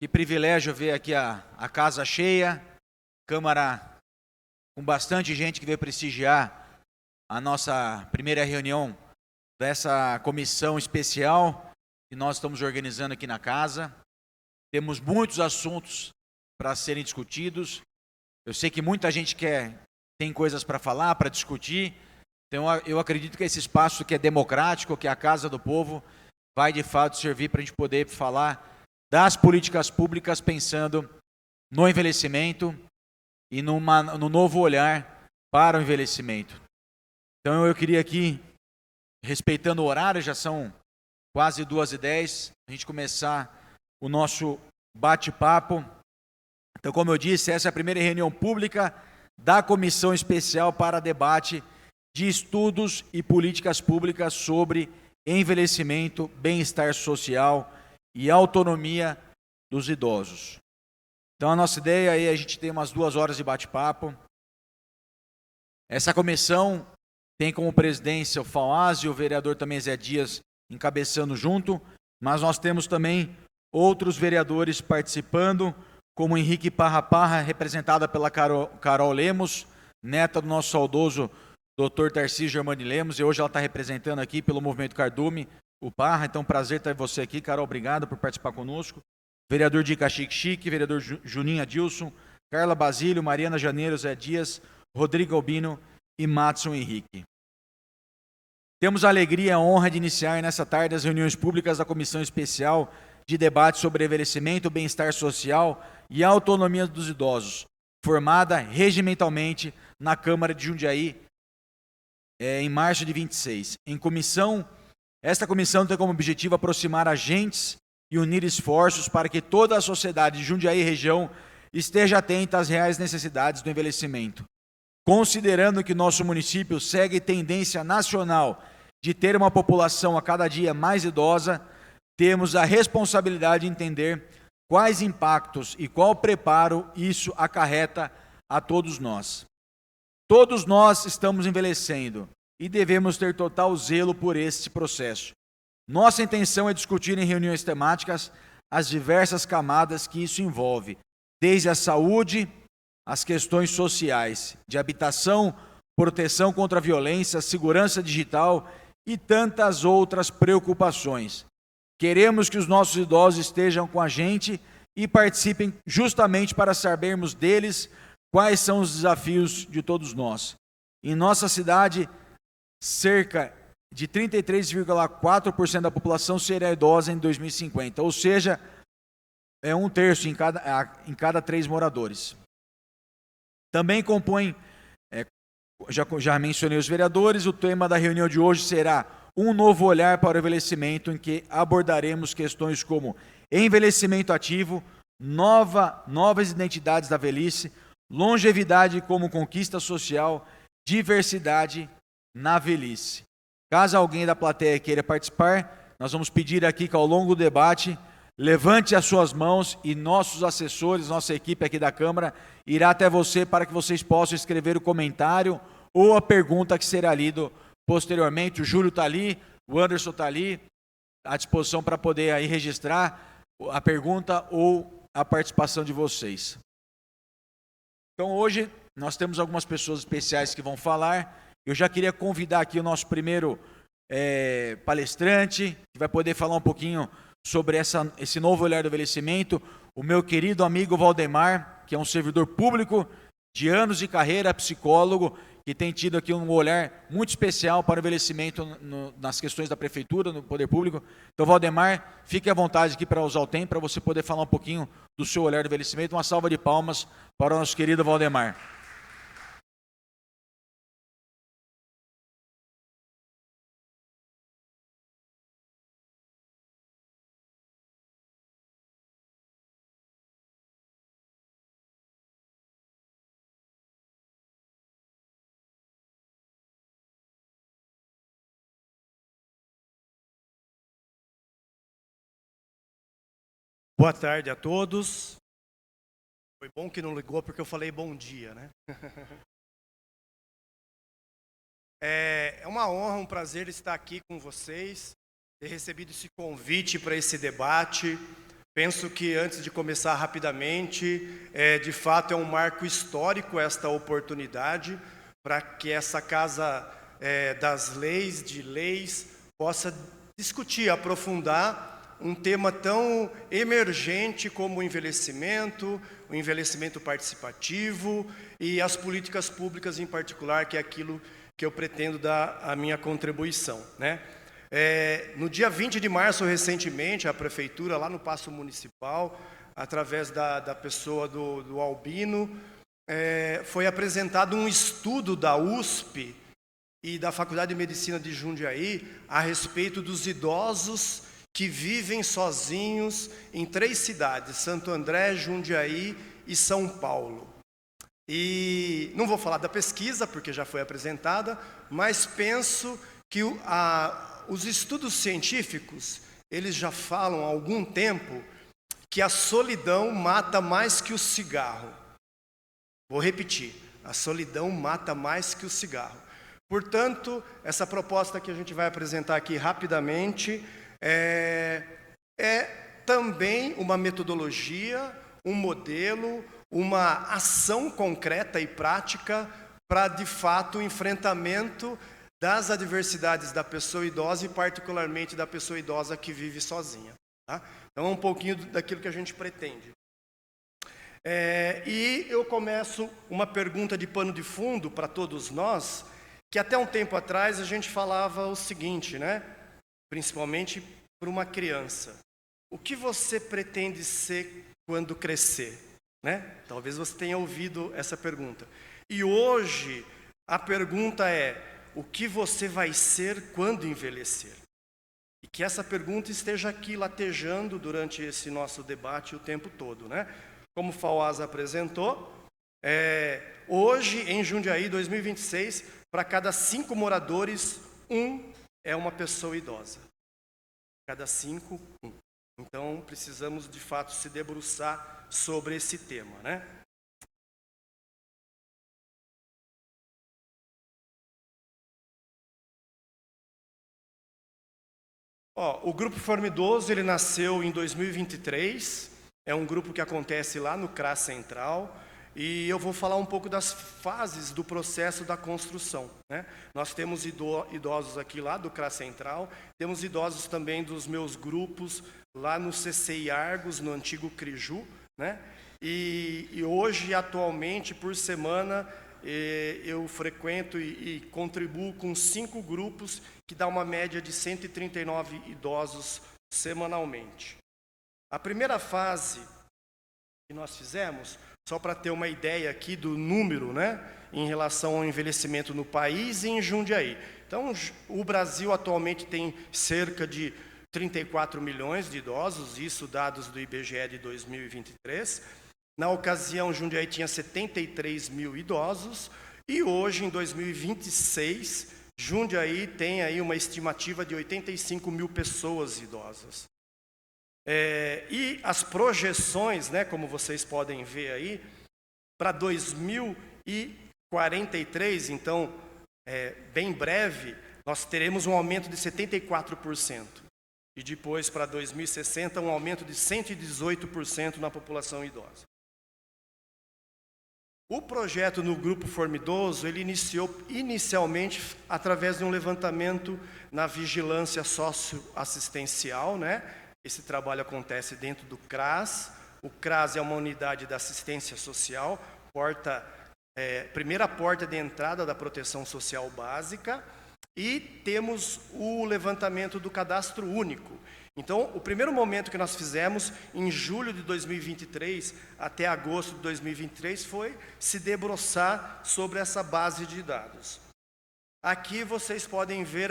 Que privilégio ver aqui a casa cheia, Câmara com bastante gente que veio prestigiar a nossa primeira reunião dessa comissão especial que nós estamos organizando aqui na casa. Temos muitos assuntos para serem discutidos. Eu sei que muita gente tem coisas para falar, para discutir. Então eu acredito que esse espaço que é democrático, que é a Casa do Povo, vai de fato servir para a gente poder falar das políticas públicas pensando no envelhecimento e no novo olhar para o envelhecimento. Então eu queria aqui, respeitando o horário, já são quase 2h10, a gente começar o nosso bate-papo. Então, como eu disse, essa é a primeira reunião pública da Comissão Especial para Debate de Estudos e Políticas Públicas sobre Envelhecimento, Bem-Estar Social e Autonomia dos Idosos. Então, a nossa ideia aí é a gente ter umas 2 horas de bate-papo. Essa comissão tem como presidência o Fauaz e o vereador também Zé Dias encabeçando junto, mas nós temos também outros vereadores participando, como Henrique Parra, representada pela Carol Lemos, neta do nosso saudoso Dr. Tarcísio Germani Lemos, e hoje ela está representando aqui pelo Movimento Cardume, o Parra. Então, prazer ter você aqui, Carol, obrigado por participar conosco. Vereador Dica Chique, vereador Juninho Adilson, Carla Basílio, Mariana Janeiro, Zé Dias, Rodrigo Albino e Matson Henrique. Temos a alegria e a honra de iniciar nessa tarde as reuniões públicas da Comissão Especial de Debate sobre Envelhecimento, Bem-Estar Social e Autonomia dos Idosos, formada regimentalmente na Câmara de Jundiaí em março de 26. Esta comissão tem como objetivo aproximar agentes e unir esforços para que toda a sociedade de Jundiaí e região esteja atenta às reais necessidades do envelhecimento. Considerando que nosso município segue tendência nacional de ter uma população a cada dia mais idosa, temos a responsabilidade de entender quais impactos e qual preparo isso acarreta a todos nós. Todos nós estamos envelhecendo e devemos ter total zelo por este processo. Nossa intenção é discutir em reuniões temáticas as diversas camadas que isso envolve, desde a saúde, as questões sociais, de habitação, proteção contra a violência, segurança digital e tantas outras preocupações. Queremos que os nossos idosos estejam com a gente e participem justamente para sabermos deles quais são os desafios de todos nós. Em nossa cidade, cerca de 33,4% da população será idosa em 2050, ou seja, é 1/3 em cada 3 moradores. Também compõe, já mencionei os vereadores, o tema da reunião de hoje será um novo olhar para o envelhecimento, em que abordaremos questões como envelhecimento ativo, novas identidades da velhice, longevidade como conquista social, diversidade na velhice. Caso alguém da plateia queira participar, nós vamos pedir aqui que ao longo do debate levante as suas mãos e nossos assessores, nossa equipe aqui da Câmara, irá até você para que vocês possam escrever o comentário ou a pergunta que será lido posteriormente. O Júlio está ali, o Anderson está ali, à disposição para poder aí registrar a pergunta ou a participação de vocês. Então hoje nós temos algumas pessoas especiais que vão falar. Eu já queria convidar aqui o nosso primeiro palestrante, que vai poder falar um pouquinho sobre esse novo olhar do envelhecimento, o meu querido amigo Valdemar, que é um servidor público de anos de carreira, psicólogo, que tem tido aqui um olhar muito especial para o envelhecimento nas questões da prefeitura, no poder público. Então, Valdemar, fique à vontade aqui para usar o tempo, para você poder falar um pouquinho do seu olhar do envelhecimento. Uma salva de palmas para o nosso querido Valdemar. Boa tarde a todos. Foi bom que não ligou porque eu falei bom dia, né? É uma honra, um prazer estar aqui com vocês, ter recebido esse convite para esse debate, Penso que, antes de começar rapidamente, de fato é um marco histórico esta oportunidade para que essa Casa das Leis, de Leis, possa discutir, aprofundar um tema tão emergente como o envelhecimento participativo e as políticas públicas em particular, que é aquilo que eu pretendo dar a minha contribuição, né? No dia 20 de março, recentemente, a Prefeitura, lá no Paço Municipal, através da pessoa do Albino, foi apresentado um estudo da USP e da Faculdade de Medicina de Jundiaí a respeito dos idosos que vivem sozinhos em 3 cidades, Santo André, Jundiaí e São Paulo. E não vou falar da pesquisa, porque já foi apresentada, mas penso que os estudos científicos, eles já falam há algum tempo que a solidão mata mais que o cigarro. Vou repetir, a solidão mata mais que o cigarro. Portanto, essa proposta que a gente vai apresentar aqui rapidamente é também uma metodologia, um modelo, uma ação concreta e prática para, de fato, o enfrentamento das adversidades da pessoa idosa e particularmente da pessoa idosa que vive sozinha. Tá? Então é um pouquinho daquilo que a gente pretende. E eu começo uma pergunta de pano de fundo para todos nós, que até um tempo atrás a gente falava o seguinte, né? Principalmente para uma criança. O que você pretende ser quando crescer? Né? Talvez você tenha ouvido essa pergunta. E hoje a pergunta é: o que você vai ser quando envelhecer? E que essa pergunta esteja aqui latejando durante esse nosso debate o tempo todo, né? Como o Fauaz apresentou, hoje em Jundiaí, 2026, para cada 5 moradores, 1 é uma pessoa idosa. Cada 5, 1. Então, precisamos, de fato, se debruçar sobre esse tema, né? O Grupo Formidoso, ele nasceu em 2023, é um grupo que acontece lá no CRAS Central, e eu vou falar um pouco das fases do processo da construção, né? Nós temos idosos aqui lá do CRAS Central, temos idosos também dos meus grupos lá no CCI Argos, no antigo Criju, né? E hoje, atualmente, por semana, eu frequento e contribuo com 5 grupos, que dá uma média de 139 idosos semanalmente. A primeira fase que nós fizemos, só para ter uma ideia aqui do número, né, em relação ao envelhecimento no país e em Jundiaí. Então, o Brasil atualmente tem cerca de 34 milhões de idosos, isso dados do IBGE de 2023. Na ocasião, Jundiaí tinha 73 mil idosos, e hoje, em 2026, Jundiaí tem aí uma estimativa de 85 mil pessoas idosas. E as projeções, né, como vocês podem ver aí, para 2043, então, bem breve, nós teremos um aumento de 74%. E depois, para 2060, um aumento de 118% na população idosa. O projeto no Grupo Formidoso, ele iniciou inicialmente através de um levantamento na vigilância socioassistencial, né? Esse trabalho acontece dentro do CRAS. O CRAS é uma unidade da assistência social, primeira porta de entrada da proteção social básica, e temos o levantamento do cadastro único. Então, o primeiro momento que nós fizemos, em julho de 2023 até agosto de 2023, foi se debruçar sobre essa base de dados. Aqui vocês podem ver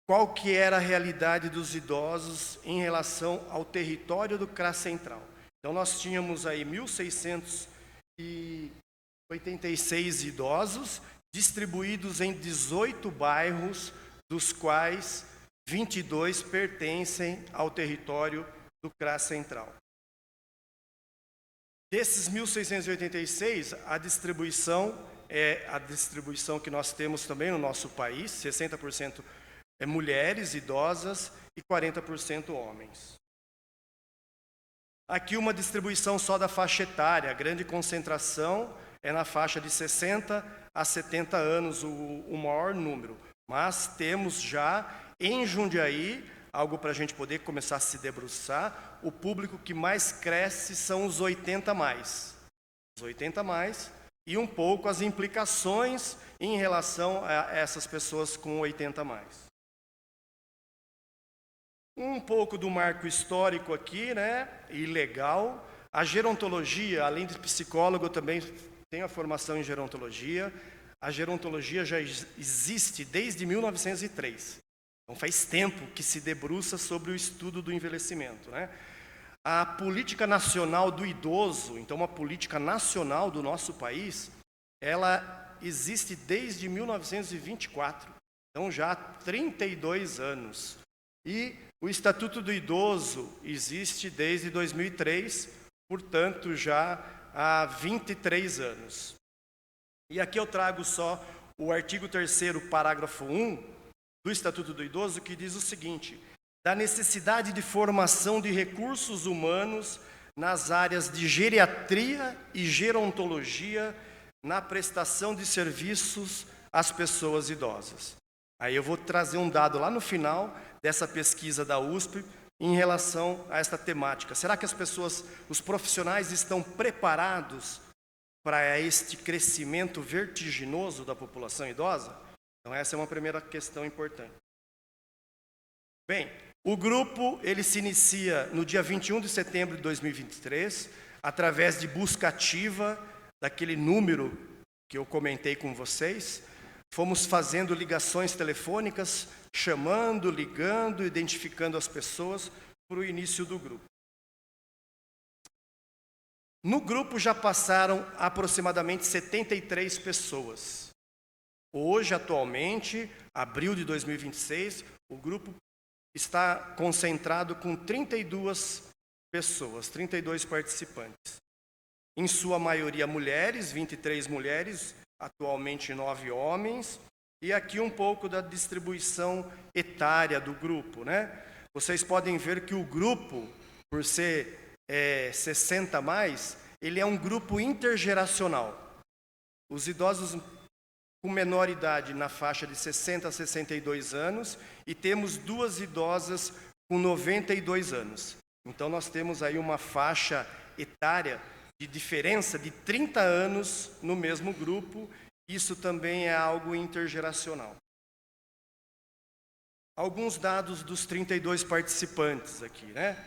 qual que era a realidade dos idosos em relação ao território do CRAS Central. Então, nós tínhamos aí 1.686 idosos, distribuídos em 18 bairros, dos quais 22 pertencem ao território do CRAS Central. Desses 1.686, a distribuição é a distribuição que nós temos também no nosso país, 60% mulheres idosas e 40% homens. Aqui uma distribuição só da faixa etária, a grande concentração é na faixa de 60 a 70 anos, o maior número. Mas temos já em Jundiaí, algo para a gente poder começar a se debruçar, o público que mais cresce são os 80 mais. Os 80 mais e um pouco as implicações em relação a essas pessoas com 80 mais. Um pouco do marco histórico aqui, né? E legal. A gerontologia, além de psicólogo, eu também tenho a formação em gerontologia. A gerontologia já existe desde 1903. Então faz tempo que se debruça sobre o estudo do envelhecimento, né? A política nacional do idoso, então uma política nacional do nosso país, ela existe desde 1924. Então já há 32 anos. E o Estatuto do Idoso existe desde 2003, portanto, já há 23 anos. E aqui eu trago só o artigo 3º, parágrafo 1 do Estatuto do Idoso, que diz o seguinte: da necessidade de formação de recursos humanos nas áreas de geriatria e gerontologia na prestação de serviços às pessoas idosas. Aí eu vou trazer um dado lá no final dessa pesquisa da USP em relação a esta temática. Será que os profissionais estão preparados para este crescimento vertiginoso da população idosa? Então essa é uma primeira questão importante. Bem, o grupo ele se inicia no dia 21 de setembro de 2023, através de busca ativa daquele número que eu comentei com vocês. Fomos fazendo ligações telefônicas, chamando, ligando, identificando as pessoas para o início do grupo. No grupo já passaram aproximadamente 73 pessoas. Hoje, atualmente, abril de 2026, o grupo está concentrado com 32 pessoas, 32 participantes. Em sua maioria mulheres, 23 mulheres, atualmente 9 homens, e aqui um pouco da distribuição etária do grupo, né? Vocês podem ver que o grupo, por ser 60 mais, ele é um grupo intergeracional. Os idosos com menor idade na faixa de 60 a 62 anos e temos 2 idosas com 92 anos. Então nós temos aí uma faixa etária de diferença de 30 anos no mesmo grupo. Isso também é algo intergeracional. Alguns dados dos 32 participantes aqui, né?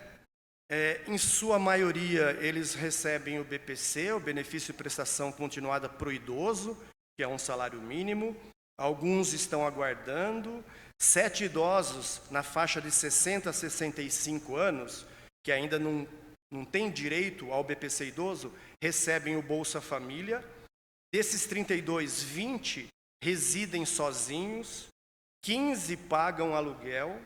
Em sua maioria, eles recebem o BPC, o Benefício de Prestação Continuada para o Idoso, que é um salário mínimo. Alguns estão aguardando. 7 idosos na faixa de 60 a 65 anos, que ainda não têm direito ao BPC idoso, recebem o Bolsa Família. Desses 32, 20 residem sozinhos, 15 pagam aluguel,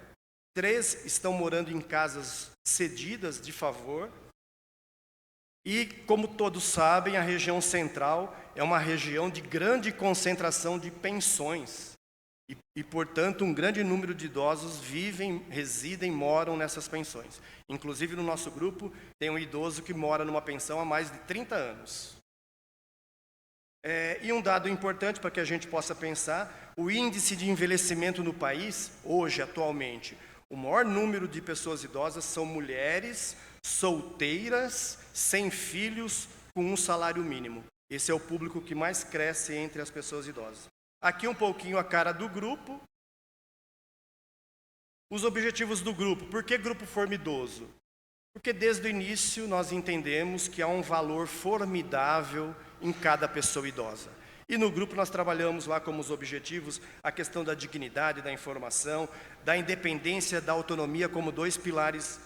3 estão morando em casas cedidas de favor. E, como todos sabem, a região central é uma região de grande concentração de pensões. E, portanto, um grande número de idosos vivem, residem, moram nessas pensões. Inclusive, no nosso grupo, tem um idoso que mora numa pensão há mais de 30 anos. E um dado importante para que a gente possa pensar, o índice de envelhecimento no país, hoje, atualmente, o maior número de pessoas idosas são mulheres solteiras, sem filhos, com um salário mínimo. Esse é o público que mais cresce entre as pessoas idosas. Aqui um pouquinho a cara do grupo. Os objetivos do grupo. Por que grupo formidoso? Porque desde o início nós entendemos que há um valor formidável em cada pessoa idosa. E no grupo nós trabalhamos lá como os objetivos a questão da dignidade, da informação, da independência, da autonomia como 2 pilares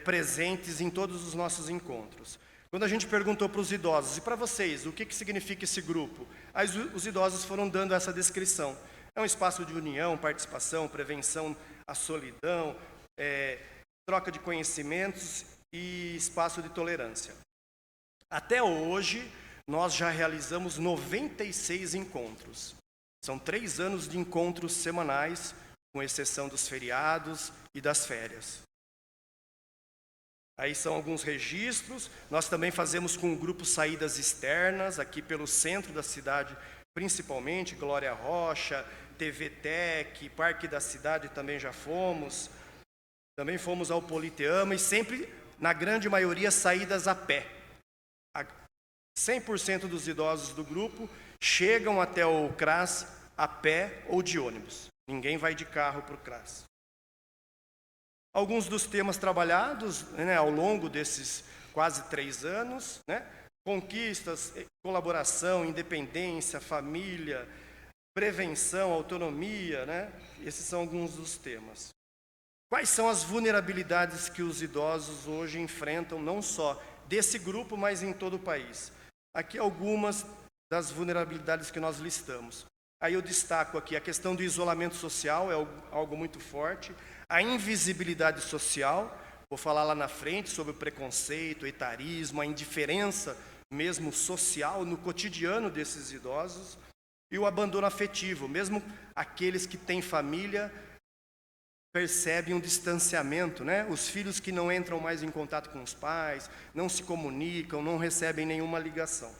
presentes em todos os nossos encontros. Quando a gente perguntou para os idosos, e para vocês, o que significa esse grupo? Aí os idosos foram dando essa descrição. É um espaço de união, participação, prevenção à solidão, troca de conhecimentos e espaço de tolerância. Até hoje, nós já realizamos 96 encontros. São 3 anos de encontros semanais, com exceção dos feriados e das férias. Aí são alguns registros. Nós também fazemos com o grupo saídas externas, aqui pelo centro da cidade, principalmente, Glória Rocha, TV Tech, Parque da Cidade também já fomos. Também fomos ao Politeama e sempre, na grande maioria, saídas a pé. 100% dos idosos do grupo chegam até o CRAS a pé ou de ônibus. Ninguém vai de carro para o CRAS. Alguns dos temas trabalhados, né, ao longo desses quase 3 anos, né, conquistas, colaboração, independência, família, prevenção, autonomia, né, esses são alguns dos temas. Quais são as vulnerabilidades que os idosos hoje enfrentam, não só desse grupo, mas em todo o país? Aqui algumas das vulnerabilidades que nós listamos. Aí eu destaco aqui a questão do isolamento social, é algo muito forte. A invisibilidade social, vou falar lá na frente sobre o preconceito, o etarismo, a indiferença mesmo social no cotidiano desses idosos. E o abandono afetivo, mesmo aqueles que têm família percebem um distanciamento, né? Os filhos que não entram mais em contato com os pais, não se comunicam, não recebem nenhuma ligação.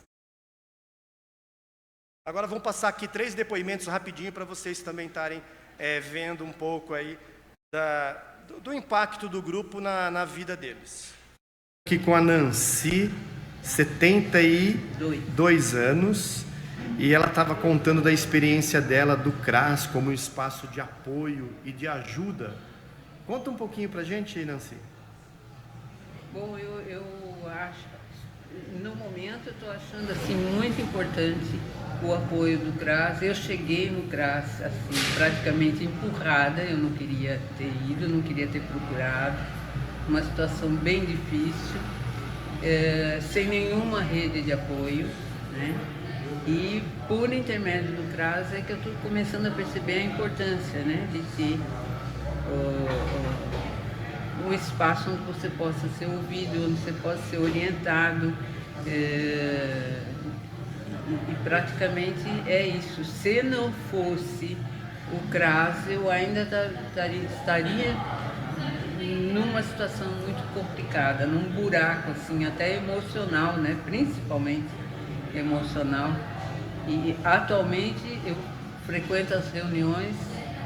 Agora vamos passar aqui 3 depoimentos rapidinho para vocês também estarem vendo um pouco aí do impacto do grupo na vida deles. Aqui com a Nancy, 72 anos, e ela estava contando da experiência dela do CRAS como um espaço de apoio e de ajuda. Conta um pouquinho para a gente, Nancy. Bom, eu acho, no momento eu estou achando assim muito importante o apoio do CRAS. Eu cheguei no CRAS assim, praticamente empurrada, eu não queria ter ido, não queria ter procurado, uma situação bem difícil, sem nenhuma rede de apoio, né? E por intermédio do CRAS é que eu estou começando a perceber a importância, né, de ter um espaço onde você possa ser ouvido, onde você possa ser orientado. E praticamente é isso. Se não fosse o CRAS, eu ainda estaria numa situação muito complicada, num buraco assim, até emocional, né? Principalmente emocional. E atualmente eu frequento as reuniões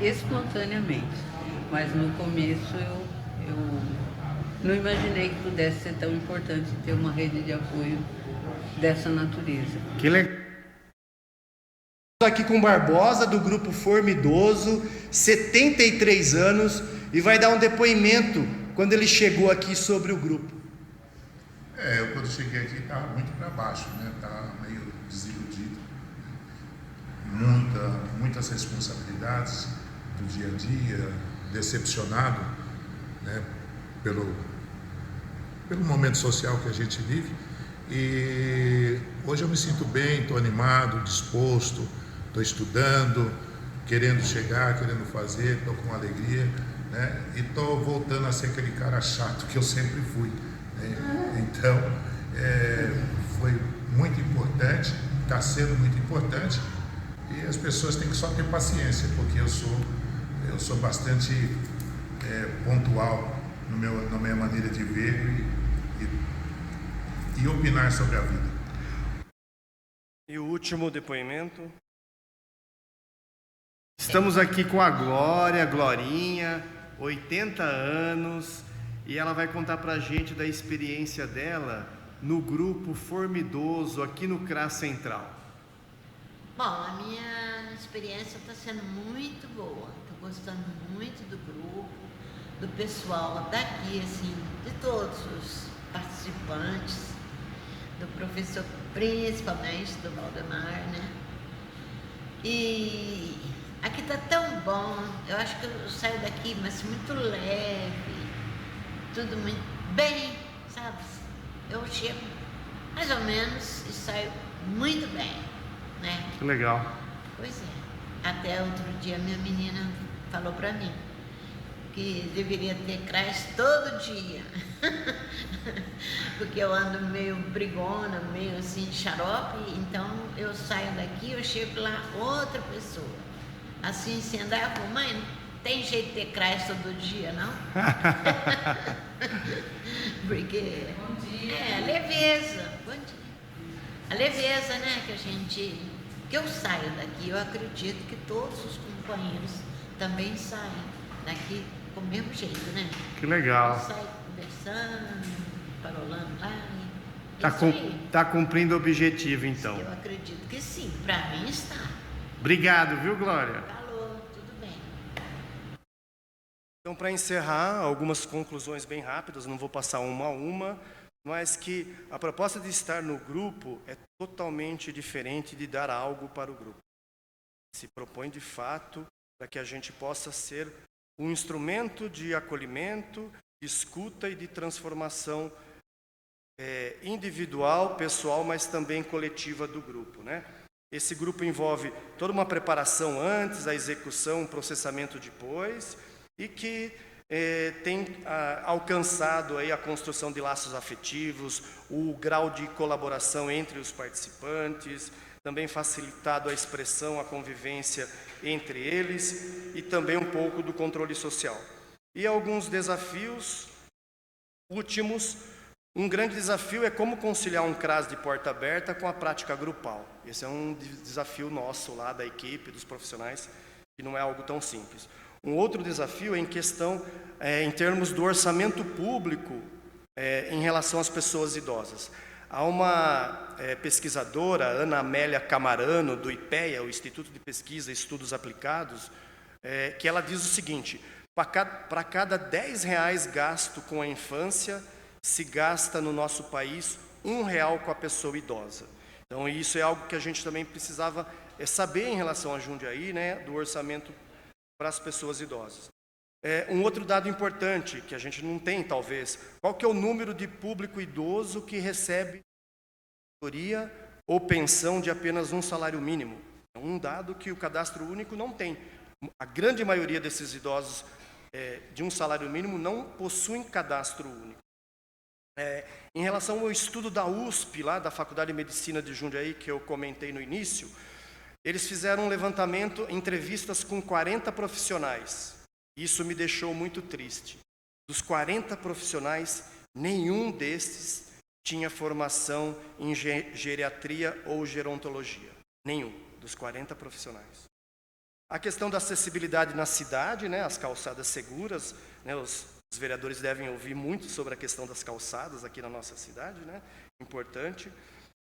espontaneamente, mas no começo eu não imaginei que pudesse ser tão importante ter uma rede de apoio dessa natureza. Que legal. Estou aqui com o Barbosa, do grupo Formidoso, 73 anos, e vai dar um depoimento quando ele chegou aqui sobre o grupo. Eu quando cheguei aqui estava muito para baixo, né? Estava meio desiludido. Muitas responsabilidades do dia a dia, decepcionado, né? Pelo momento social que a gente vive. E hoje eu me sinto bem, estou animado, disposto, estou estudando, querendo chegar, querendo fazer, estou com alegria, né? E estou voltando a ser aquele cara chato que eu sempre fui, né? Então, foi muito importante, está sendo muito importante, e as pessoas têm que só ter paciência, porque eu sou bastante pontual na minha maneira de ver e opinar sobre a vida. E o último depoimento. Estamos aqui com a Glorinha, 80 anos, e ela vai contar pra gente da experiência dela no grupo Formidoso aqui no CRAS Central. Bom, a minha experiência está sendo muito boa. Estou gostando muito do grupo, do pessoal daqui, assim, de todos os participantes, do professor, principalmente do Valdemar, né? E aqui está tão bom. Eu acho que eu saio daqui, mas muito leve, tudo muito bem, sabe? Eu chego mais ou menos e saio muito bem, né? Que legal. Pois é. Até outro dia minha menina falou para mim que deveria ter CRAS todo dia. Porque eu ando meio brigona, meio assim xarope, então eu saio daqui, eu chego lá, outra pessoa. Assim, sem andar, eu falo, mãe, não tem jeito de ter CRAS todo dia, não? Porque Bom dia. a leveza, bom dia. A leveza, né, que eu saio daqui, eu acredito que todos os companheiros também saem daqui com o mesmo jeito, né? Que legal. Sai conversando, parolando lá. Tá cumprindo o objetivo, então. Eu acredito que sim, para mim está. Obrigado, viu, Glória? Falou, tudo bem. Então, para encerrar, algumas conclusões bem rápidas, não vou passar uma a uma, mas que a proposta de estar no grupo é totalmente diferente de dar algo para o grupo. Se propõe, de fato, para que a gente possa ser um instrumento de acolhimento, de escuta e de transformação individual, pessoal, mas também coletiva do grupo, né? Esse grupo envolve toda uma preparação antes, a execução, o processamento depois, e que tem alcançado aí a construção de laços afetivos, o grau de colaboração entre os participantes, também facilitado a expressão, a convivência entre eles e também um pouco do controle social. E alguns desafios últimos. Um grande desafio é como conciliar um CRAS de porta aberta com a prática grupal. Esse é um desafio nosso lá da equipe, dos profissionais, que não é algo tão simples. Um outro desafio é em termos do orçamento público em relação às pessoas idosas. Há uma pesquisadora, Ana Amélia Camarano, do IPEA, o Instituto de Pesquisa e Estudos Aplicados, que ela diz o seguinte: para cada R$10 gasto com a infância, se gasta no nosso país R$1 com a pessoa idosa. Então, isso é algo que a gente também precisava saber em relação a Jundiaí, né, do orçamento para as pessoas idosas. Um outro dado importante, que a gente não tem, talvez, qual que é o número de público idoso que recebe aposentadoria ou pensão de apenas um salário mínimo? É um dado que o Cadastro Único não tem. A grande maioria desses idosos de um salário mínimo não possuem cadastro único. Em relação ao estudo da USP, lá da Faculdade de Medicina de Jundiaí, que eu comentei no início, eles fizeram um levantamento, entrevistas com 40 profissionais. Isso me deixou muito triste. Dos 40 profissionais, nenhum destes tinha formação em geriatria ou gerontologia. Nenhum dos 40 profissionais. A questão da acessibilidade na cidade, né, as calçadas seguras, né, os vereadores devem ouvir muito sobre a questão das calçadas aqui na nossa cidade, né? Importante.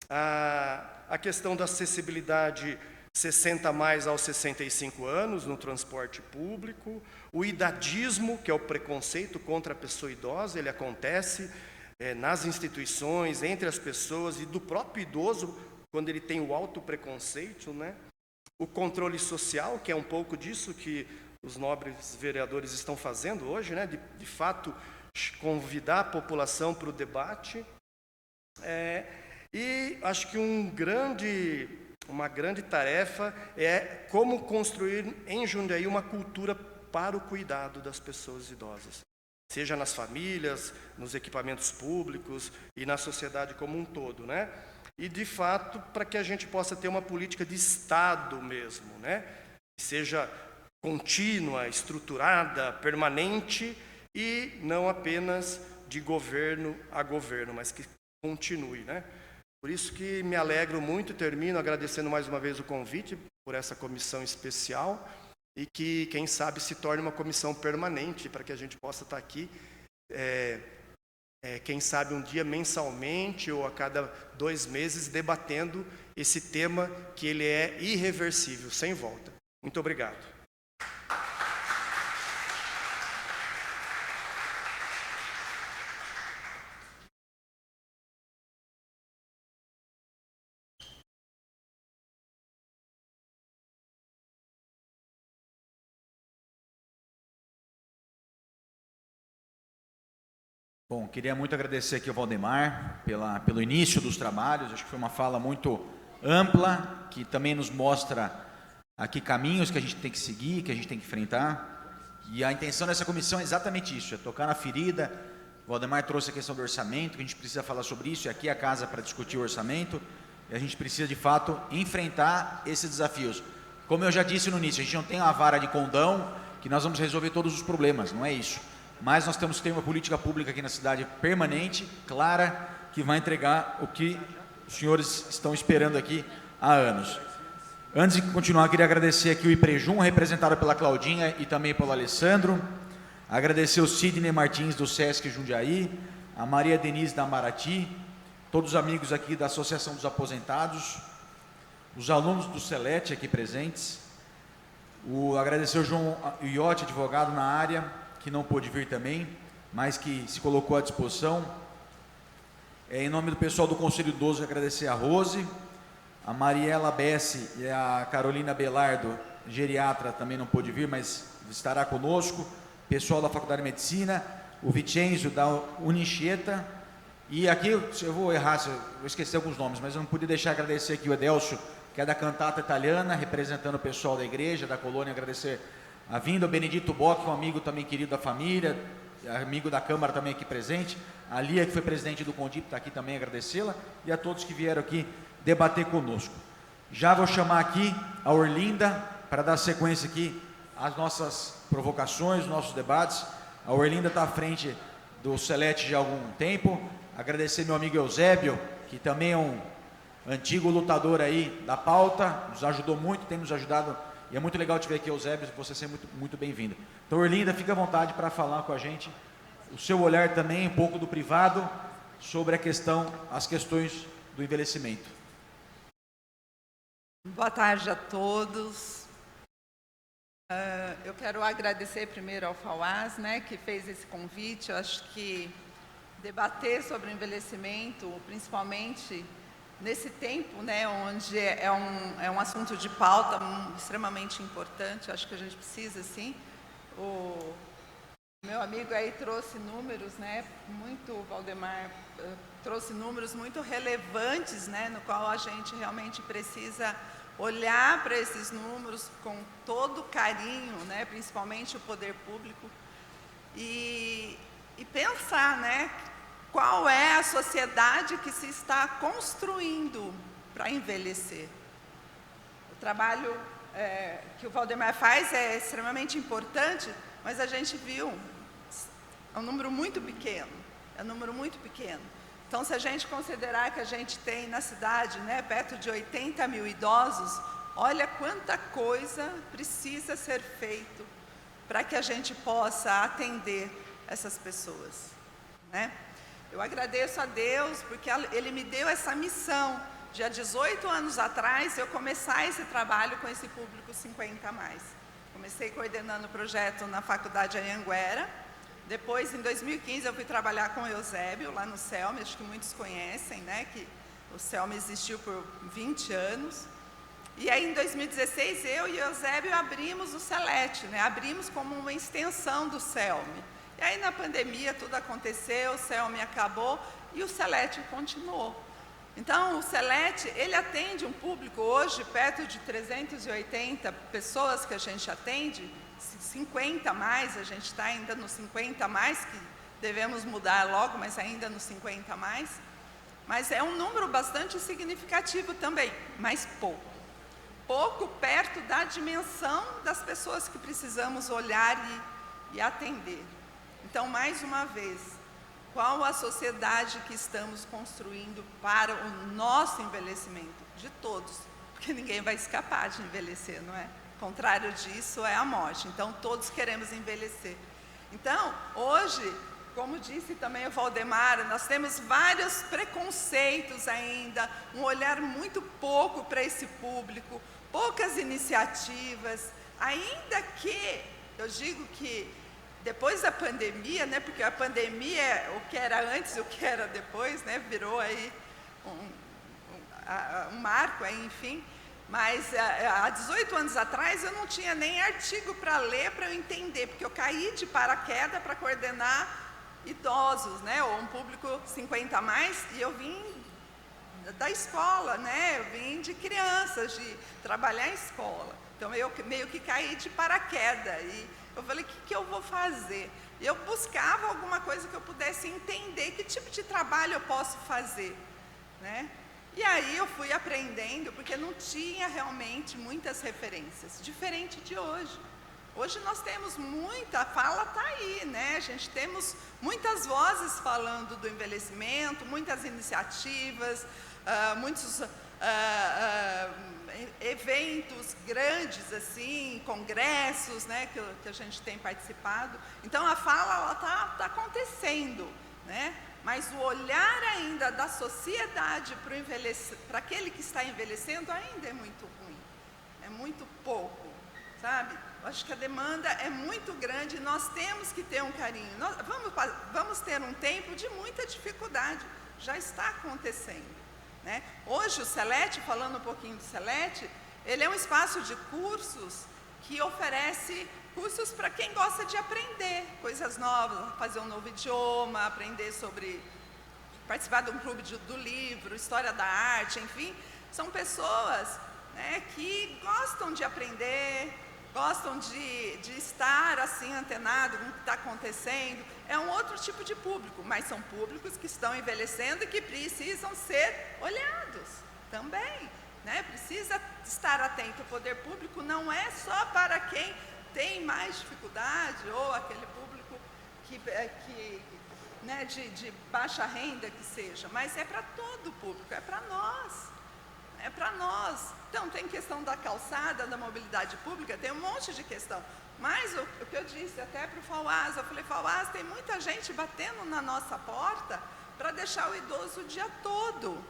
A questão da acessibilidade 60 mais aos 65 anos no transporte público. O idadismo, que é o preconceito contra a pessoa idosa, ele acontece nas instituições, entre as pessoas e do próprio idoso, quando ele tem o autopreconceito, né? O controle social, que é um pouco disso que os nobres vereadores estão fazendo hoje, né? De fato, convidar a população para o debate. E acho que uma grande tarefa é como construir em Jundiaí uma cultura para o cuidado das pessoas idosas, seja nas famílias, nos equipamentos públicos e na sociedade como um todo, né? E, de fato, para que a gente possa ter uma política de Estado mesmo, né? Que seja contínua, estruturada, permanente e não apenas de governo a governo, mas que continue, né? Por isso que me alegro muito, termino agradecendo mais uma vez o convite por essa comissão especial e que, quem sabe, se torne uma comissão permanente para que a gente possa estar aqui, quem sabe um dia mensalmente ou a cada 2 meses, debatendo esse tema que ele é irreversível, sem volta. Muito obrigado. Bom, queria muito agradecer aqui ao Valdemar pelo início dos trabalhos. Acho que foi uma fala muito ampla, que também nos mostra aqui caminhos que a gente tem que seguir, que a gente tem que enfrentar. E a intenção dessa comissão é exatamente isso, é tocar na ferida. O Valdemar trouxe a questão do orçamento, que a gente precisa falar sobre isso, e aqui é a casa para discutir o orçamento. E a gente precisa, de fato, enfrentar esses desafios. Como eu já disse no início, a gente não tem uma vara de condão que nós vamos resolver todos os problemas, não é isso. mas nós temos que ter uma política pública aqui na cidade permanente, clara, que vai entregar o que os senhores estão esperando aqui há anos. Antes de continuar, queria agradecer aqui o IPREJUM, representado pela Claudinha e também pelo Alessandro, agradecer o Sidney Martins do Sesc Jundiaí, a Maria Denise da Marati, todos os amigos aqui da Associação dos Aposentados, os alunos do Celete aqui presentes, agradecer o João Iotti, advogado na área, que não pôde vir também, mas que se colocou à disposição. Em nome do pessoal do Conselho Idoso, agradecer a Rose, a Mariela Bessi e a Carolina Belardo, geriatra, também não pôde vir, mas estará conosco, pessoal da Faculdade de Medicina, o Vicenzo da Uniceta, e aqui, eu vou errar, vou esquecer alguns nomes, mas eu não pude deixar de agradecer aqui o Edelcio, que é da Cantata Italiana, representando o pessoal da igreja, da colônia, agradecer a vinda, o Benedito Bock, um amigo também querido da família, amigo da Câmara também aqui presente, a Lia, que foi presidente do Condip, está aqui também, agradecê-la, e a todos que vieram aqui debater conosco. Já vou chamar aqui a Orlinda, para dar sequência aqui às nossas provocações, nossos debates. A Orlinda está à frente do Celete já há algum tempo, agradecer meu amigo Eusébio, que também é um antigo lutador aí da pauta, nos ajudou muito, tem nos ajudado, e é muito legal te ver aqui, Eusébio, você ser muito bem-vindo. Então, Orlinda, fica à vontade para falar com a gente, o seu olhar também, um pouco do privado, sobre as questões do envelhecimento. Boa tarde a todos. Eu quero agradecer primeiro ao FAUAS, né, que fez esse convite. Eu acho que debater sobre o envelhecimento, principalmente nesse tempo, né, onde é um assunto de pauta extremamente importante, eu acho que a gente precisa, sim. O meu amigo aí trouxe números, né, o Valdemar trouxe números muito relevantes, né, no qual a gente realmente precisa olhar para esses números com todo carinho, né, principalmente o poder público, e pensar, né, qual é a sociedade que se está construindo para envelhecer. O trabalho que o Valdemar faz é extremamente importante, mas a gente viu, é um número muito pequeno, Então, se a gente considerar que a gente tem na cidade, né, perto de 80 mil idosos, olha quanta coisa precisa ser feito para que a gente possa atender essas pessoas, né? Eu agradeço a Deus porque Ele me deu essa missão de há 18 anos atrás eu começar esse trabalho com esse público 50+. Comecei coordenando o projeto na Faculdade Anhanguera. Depois, em 2015, eu fui trabalhar com o Eusébio, lá no CELME, acho que muitos conhecem, né, que o CELME existiu por 20 anos. E aí, em 2016, eu e o Eusébio abrimos o Celete, né, abrimos como uma extensão do CELME. E aí, na pandemia, tudo aconteceu, o CELME acabou e o Celete continuou. Então, o Celete, ele atende um público hoje, perto de 380 pessoas que a gente atende, 50+, a gente está ainda no 50+, que devemos mudar logo, mas ainda no 50+. Mas é um número bastante significativo também, mas pouco. Pouco perto da dimensão das pessoas que precisamos olhar e atender. Então, mais uma vez, qual a sociedade que estamos construindo para o nosso envelhecimento? De todos, porque ninguém vai escapar de envelhecer, não é? O contrário disso é a morte. Então, todos queremos envelhecer. Então, hoje, como disse também o Valdemar, nós temos vários preconceitos ainda, um olhar muito pouco para esse público, poucas iniciativas, ainda que, eu digo que depois da pandemia, né, porque a pandemia, o que era antes e o que era depois, né, virou aí um marco, aí, enfim, mas há 18 anos atrás eu não tinha nem artigo para ler, para eu entender, porque eu caí de paraquedas para coordenar idosos, né, ou um público 50+, e eu vim da escola, né, eu vim de crianças, de trabalhar em escola, então eu meio que caí de paraquedas, e eu falei, o que eu vou fazer? E eu buscava alguma coisa que eu pudesse entender, que tipo de trabalho eu posso fazer, né? E aí eu fui aprendendo, porque não tinha realmente muitas referências, diferente de hoje. Hoje nós temos muita, a fala está aí, né? A gente temos muitas vozes falando do envelhecimento, muitas iniciativas, muitos eventos grandes, assim, congressos, né, que a gente tem participado. Então a fala está acontecendo, né? Mas o olhar ainda da sociedade para aquele que está envelhecendo ainda é muito ruim, é muito pouco, sabe? Eu acho que a demanda é muito grande e nós temos que ter um carinho. Nós vamos ter um tempo de muita dificuldade, já está acontecendo, né? Hoje o Celete, falando um pouquinho do Celete, ele é um espaço de cursos que oferece cursos para quem gosta de aprender coisas novas, fazer um novo idioma, aprender sobre, participar de um clube do livro, história da arte, enfim. São pessoas, né, que gostam de aprender, gostam de estar assim antenado com o que está acontecendo. É um outro tipo de público, mas são públicos que estão envelhecendo e que precisam ser olhados também, né? Precisa estar atento. O poder público não é só para quem tem mais dificuldade ou aquele público né, de baixa renda que seja, mas é para todo o público, é para nós. É para nós. Então, tem questão da calçada, da mobilidade pública, tem um monte de questão. Mas o que eu disse até para o Fauaz, eu falei, Fauaz, tem muita gente batendo na nossa porta para deixar o idoso o dia todo.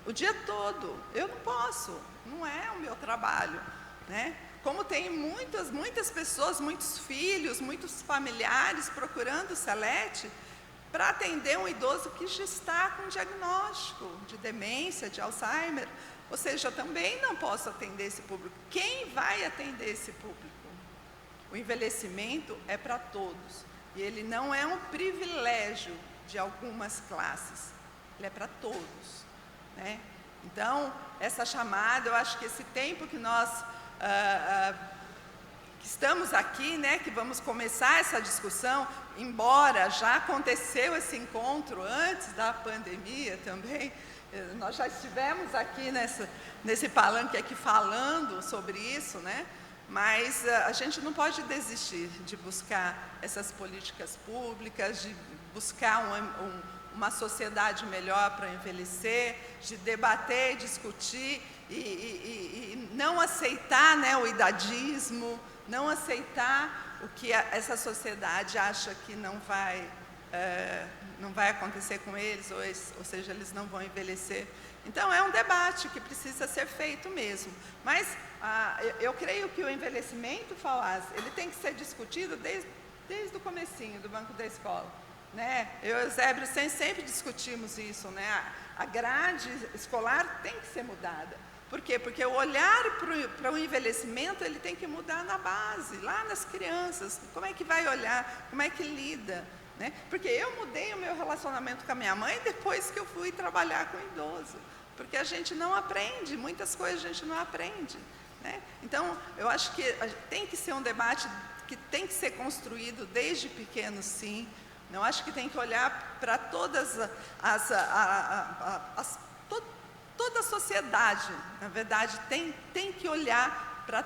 O dia todo. Eu não posso, não é o meu trabalho, né? Como tem muitas pessoas, muitos filhos, muitos familiares procurando o Celete para atender um idoso que já está com diagnóstico de demência, de Alzheimer. Ou seja, eu também não posso atender esse público. Quem vai atender esse público? O envelhecimento é para todos. E ele não é um privilégio de algumas classes. Ele é para todos, né? Então, essa chamada, eu acho que esse tempo que nós que estamos aqui, né, que vamos começar essa discussão, embora já aconteceu esse encontro antes da pandemia também, nós já estivemos aqui nesse palanque aqui falando sobre isso, né? Mas a gente não pode desistir de buscar essas políticas públicas, de buscar uma sociedade melhor para envelhecer, de debater, discutir e não aceitar, né, o idadismo, não aceitar o que essa sociedade acha que não vai acontecer com eles, ou seja, eles não vão envelhecer. Então, é um debate que precisa ser feito mesmo. Mas eu creio que o envelhecimento, Fauaz, ele tem que ser discutido desde o comecinho do banco da escola, né? Eu e o Zébrio sempre discutimos isso, né? A grade escolar tem que ser mudada. Por quê? Porque o olhar para o envelhecimento, ele tem que mudar na base, lá nas crianças. Como é que vai olhar? Como é que lida? Né? Porque eu mudei o meu relacionamento com a minha mãe depois que eu fui trabalhar com idoso. Porque a gente não aprende, muitas coisas a gente não aprende, né? Então, eu acho que tem que ser um debate que tem que ser construído desde pequeno, sim. Eu acho que tem que olhar para todas toda a sociedade, na verdade, tem que olhar para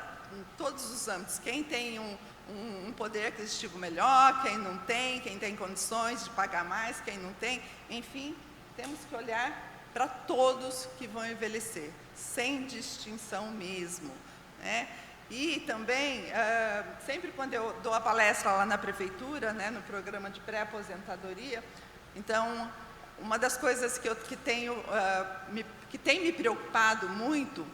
todos os âmbitos. Quem tem um poder aquisitivo melhor, quem não tem, quem tem condições de pagar mais, quem não tem, enfim, temos que olhar para todos que vão envelhecer, sem distinção mesmo, né? E também, sempre quando eu dou a palestra lá na prefeitura, né, no programa de pré-aposentadoria, então, uma das coisas que tem me preocupado muito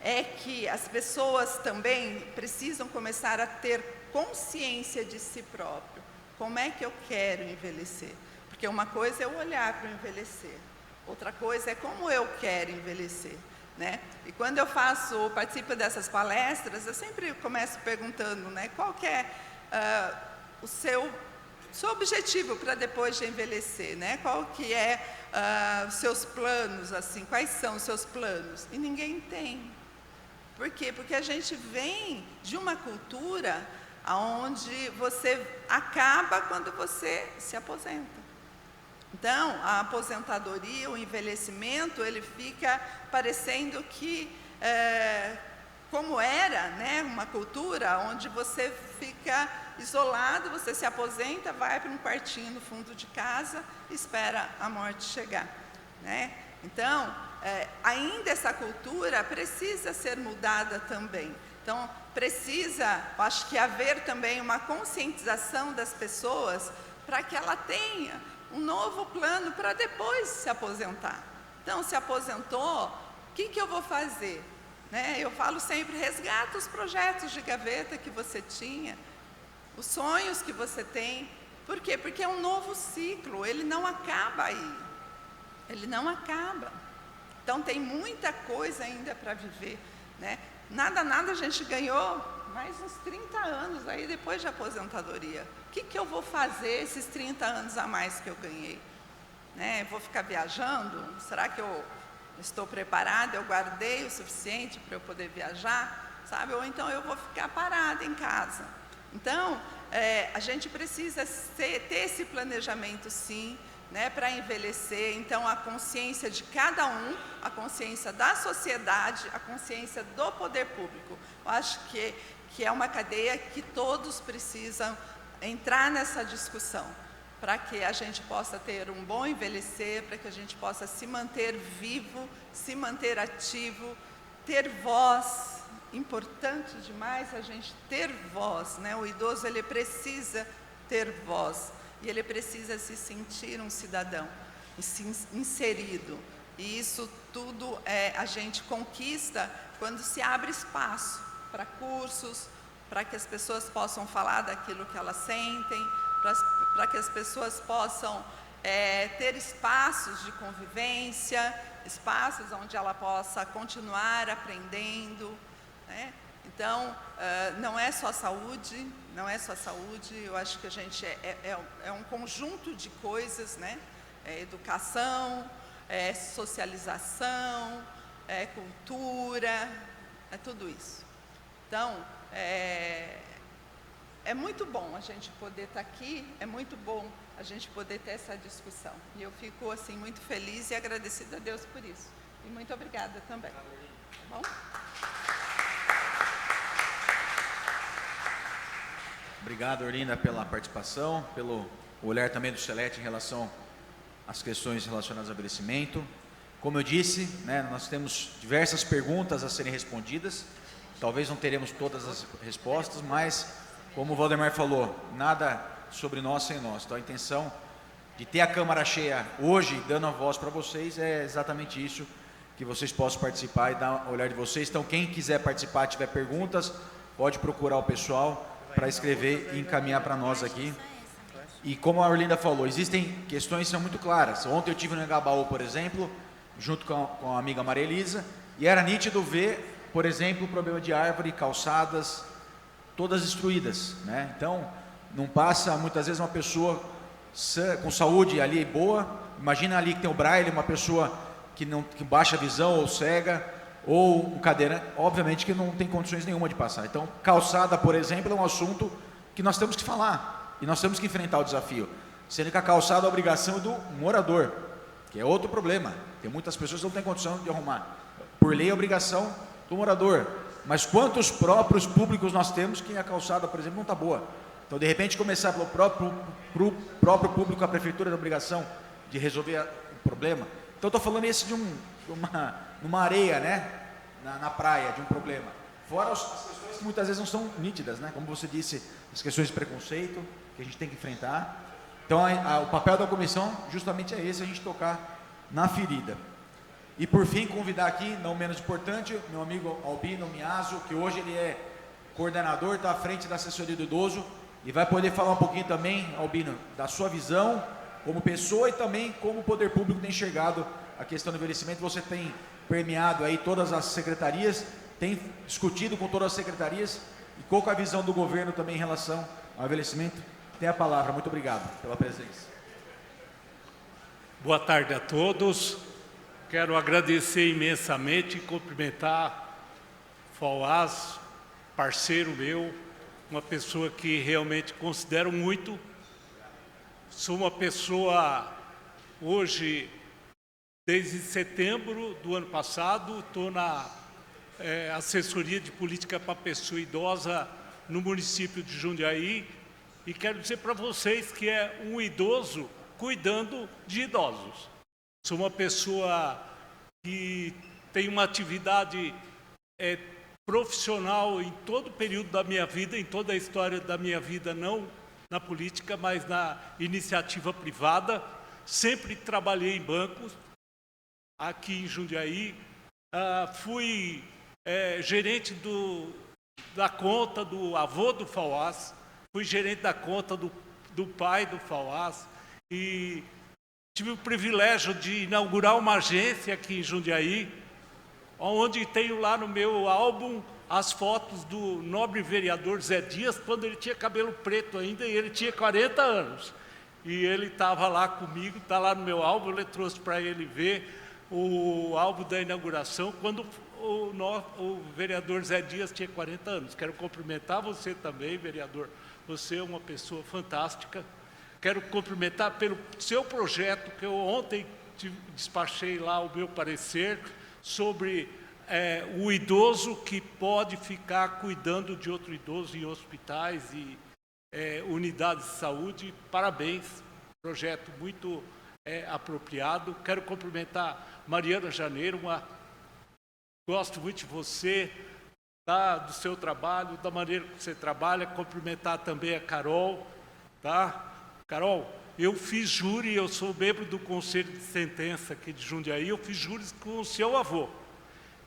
é que as pessoas também precisam começar a ter consciência de si próprio. Como é que eu quero envelhecer? Porque uma coisa é eu olhar para o envelhecer, outra coisa é como eu quero envelhecer, né? E quando eu participo dessas palestras, eu sempre começo perguntando, né, qual que é o seu objetivo para depois de envelhecer, né? Qual que é os seus planos, assim, quais são os seus planos? E ninguém tem. Por quê? Porque a gente vem de uma cultura onde você acaba quando você se aposenta. Então, a aposentadoria, o envelhecimento, ele fica parecendo que como era, né, uma cultura onde você fica isolado, você se aposenta, vai para um quartinho no fundo de casa, espera a morte chegar, né? Então, ainda essa cultura precisa ser mudada também. Então, precisa, acho que haver também uma conscientização das pessoas para que ela tenha um novo plano para depois se aposentar. Então, se aposentou, o que eu vou fazer? Né? Eu falo sempre, resgata os projetos de gaveta que você tinha, os sonhos que você tem. Por quê? Porque é um novo ciclo, ele não acaba aí. Ele não acaba. Então, tem muita coisa ainda para viver, né? Nada a gente ganhou mais uns 30 anos aí depois de aposentadoria. O que eu vou fazer esses 30 anos a mais que eu ganhei? Né? Vou ficar viajando? Será que eu estou preparada? Eu guardei o suficiente para eu poder viajar? Sabe? Ou então eu vou ficar parada em casa. Então, a gente precisa ter esse planejamento, sim, né, para envelhecer. Então, a consciência de cada um, a consciência da sociedade, a consciência do poder público. Eu acho que é uma cadeia que todos precisam entrar nessa discussão, para que a gente possa ter um bom envelhecer, para que a gente possa se manter vivo, se manter ativo, ter voz. Importante demais a gente ter voz, né? O idoso, ele precisa ter voz. E ele precisa se sentir um cidadão, inserido. E isso tudo a gente conquista quando se abre espaço para cursos, para que as pessoas possam falar daquilo que elas sentem, para que as pessoas possam ter espaços de convivência, espaços onde ela possa continuar aprendendo, né? Então, não é só saúde, eu acho que a gente é um conjunto de coisas, né? Educação, socialização, cultura, é tudo isso. Então, é muito bom a gente poder estar aqui, é muito bom a gente poder ter essa discussão. E eu fico, assim, muito feliz e agradecida a Deus por isso. E muito obrigada também. Tá bom? Obrigado, Orlinda, pela participação, pelo olhar também do Celeste em relação às questões relacionadas ao envelhecimento. Como eu disse, né, nós temos diversas perguntas a serem respondidas. Talvez não teremos todas as respostas, mas, como o Valdemar falou, nada sobre nós sem nós. Então, a intenção de ter a Câmara cheia hoje, dando a voz para vocês, é exatamente isso, que vocês possam participar e dar o olhar de vocês. Então, quem quiser participar, tiver perguntas, pode procurar o pessoal para escrever e encaminhar para nós aqui. E como a Orlinda falou, existem questões que são muito claras. Ontem eu estive no Engabaú, por exemplo, junto com a amiga Maria Elisa, e era nítido ver, por exemplo, o problema de árvore, calçadas, todas destruídas, né? Então, não passa muitas vezes uma pessoa com saúde ali boa. Imagina ali que tem o braille, uma pessoa que baixa a visão ou cega, ou um cadeirante, obviamente que não tem condições nenhuma de passar. Então, calçada, por exemplo, é um assunto que nós temos que falar, e nós temos que enfrentar o desafio, sendo que a calçada é a obrigação do morador, que é outro problema. Tem muitas pessoas que não têm condição de arrumar. Por lei, é obrigação do morador. Mas quantos próprios públicos nós temos que a calçada, por exemplo, não está boa? Então, de repente, começar pelo próprio público, a prefeitura tem a obrigação de resolver o problema. Então, estou falando esse de uma areia, né? Na praia, de um problema. Fora as questões que muitas vezes não são nítidas, né? Como você disse, as questões de preconceito que a gente tem que enfrentar. Então, o papel da comissão justamente é esse, a gente tocar na ferida. E por fim, convidar aqui, não menos importante, meu amigo Albino Miazo, que hoje ele é coordenador, está à frente da assessoria do idoso, e vai poder falar um pouquinho também, Albino, da sua visão como pessoa e também como o poder público tem enxergado a questão do envelhecimento. Você tem permeado aí todas as secretarias, tem discutido com todas as secretarias, e qual é a visão do governo também em relação ao envelhecimento? Tem a palavra. Muito obrigado pela presença. Boa tarde a todos. Quero agradecer imensamente e cumprimentar Fauaz, parceiro meu, uma pessoa que realmente considero muito. Sou uma pessoa, hoje, desde setembro do ano passado, estou assessoria de política para pessoa idosa no município de Jundiaí, e quero dizer para vocês que é um idoso cuidando de idosos. Sou uma pessoa que tem uma atividade profissional em todo o período da minha vida, em toda a história da minha vida, não na política, mas na iniciativa privada. Sempre trabalhei em bancos, aqui em Jundiaí. Fui gerente da conta do avô do Fauás, fui gerente da conta do pai do Fauás, e tive o privilégio de inaugurar uma agência aqui em Jundiaí, onde tenho lá no meu álbum as fotos do nobre vereador Zé Dias, quando ele tinha cabelo preto ainda, e ele tinha 40 anos. E ele estava lá comigo, está lá no meu álbum, eu trouxe para ele ver o álbum da inauguração, quando o vereador Zé Dias tinha 40 anos. Quero cumprimentar você também, vereador. Você é uma pessoa fantástica. Quero cumprimentar pelo seu projeto, que eu ontem despachei lá o meu parecer sobre o idoso que pode ficar cuidando de outro idoso em hospitais e unidades de saúde. Parabéns, projeto muito apropriado. Quero cumprimentar Mariana Janeiro, gosto muito de você, tá, do seu trabalho, da maneira que você trabalha. Cumprimentar também a Carol, tá? Carol, eu fiz júri, eu sou membro do Conselho de Sentença aqui de Jundiaí, eu fiz júri com o seu avô.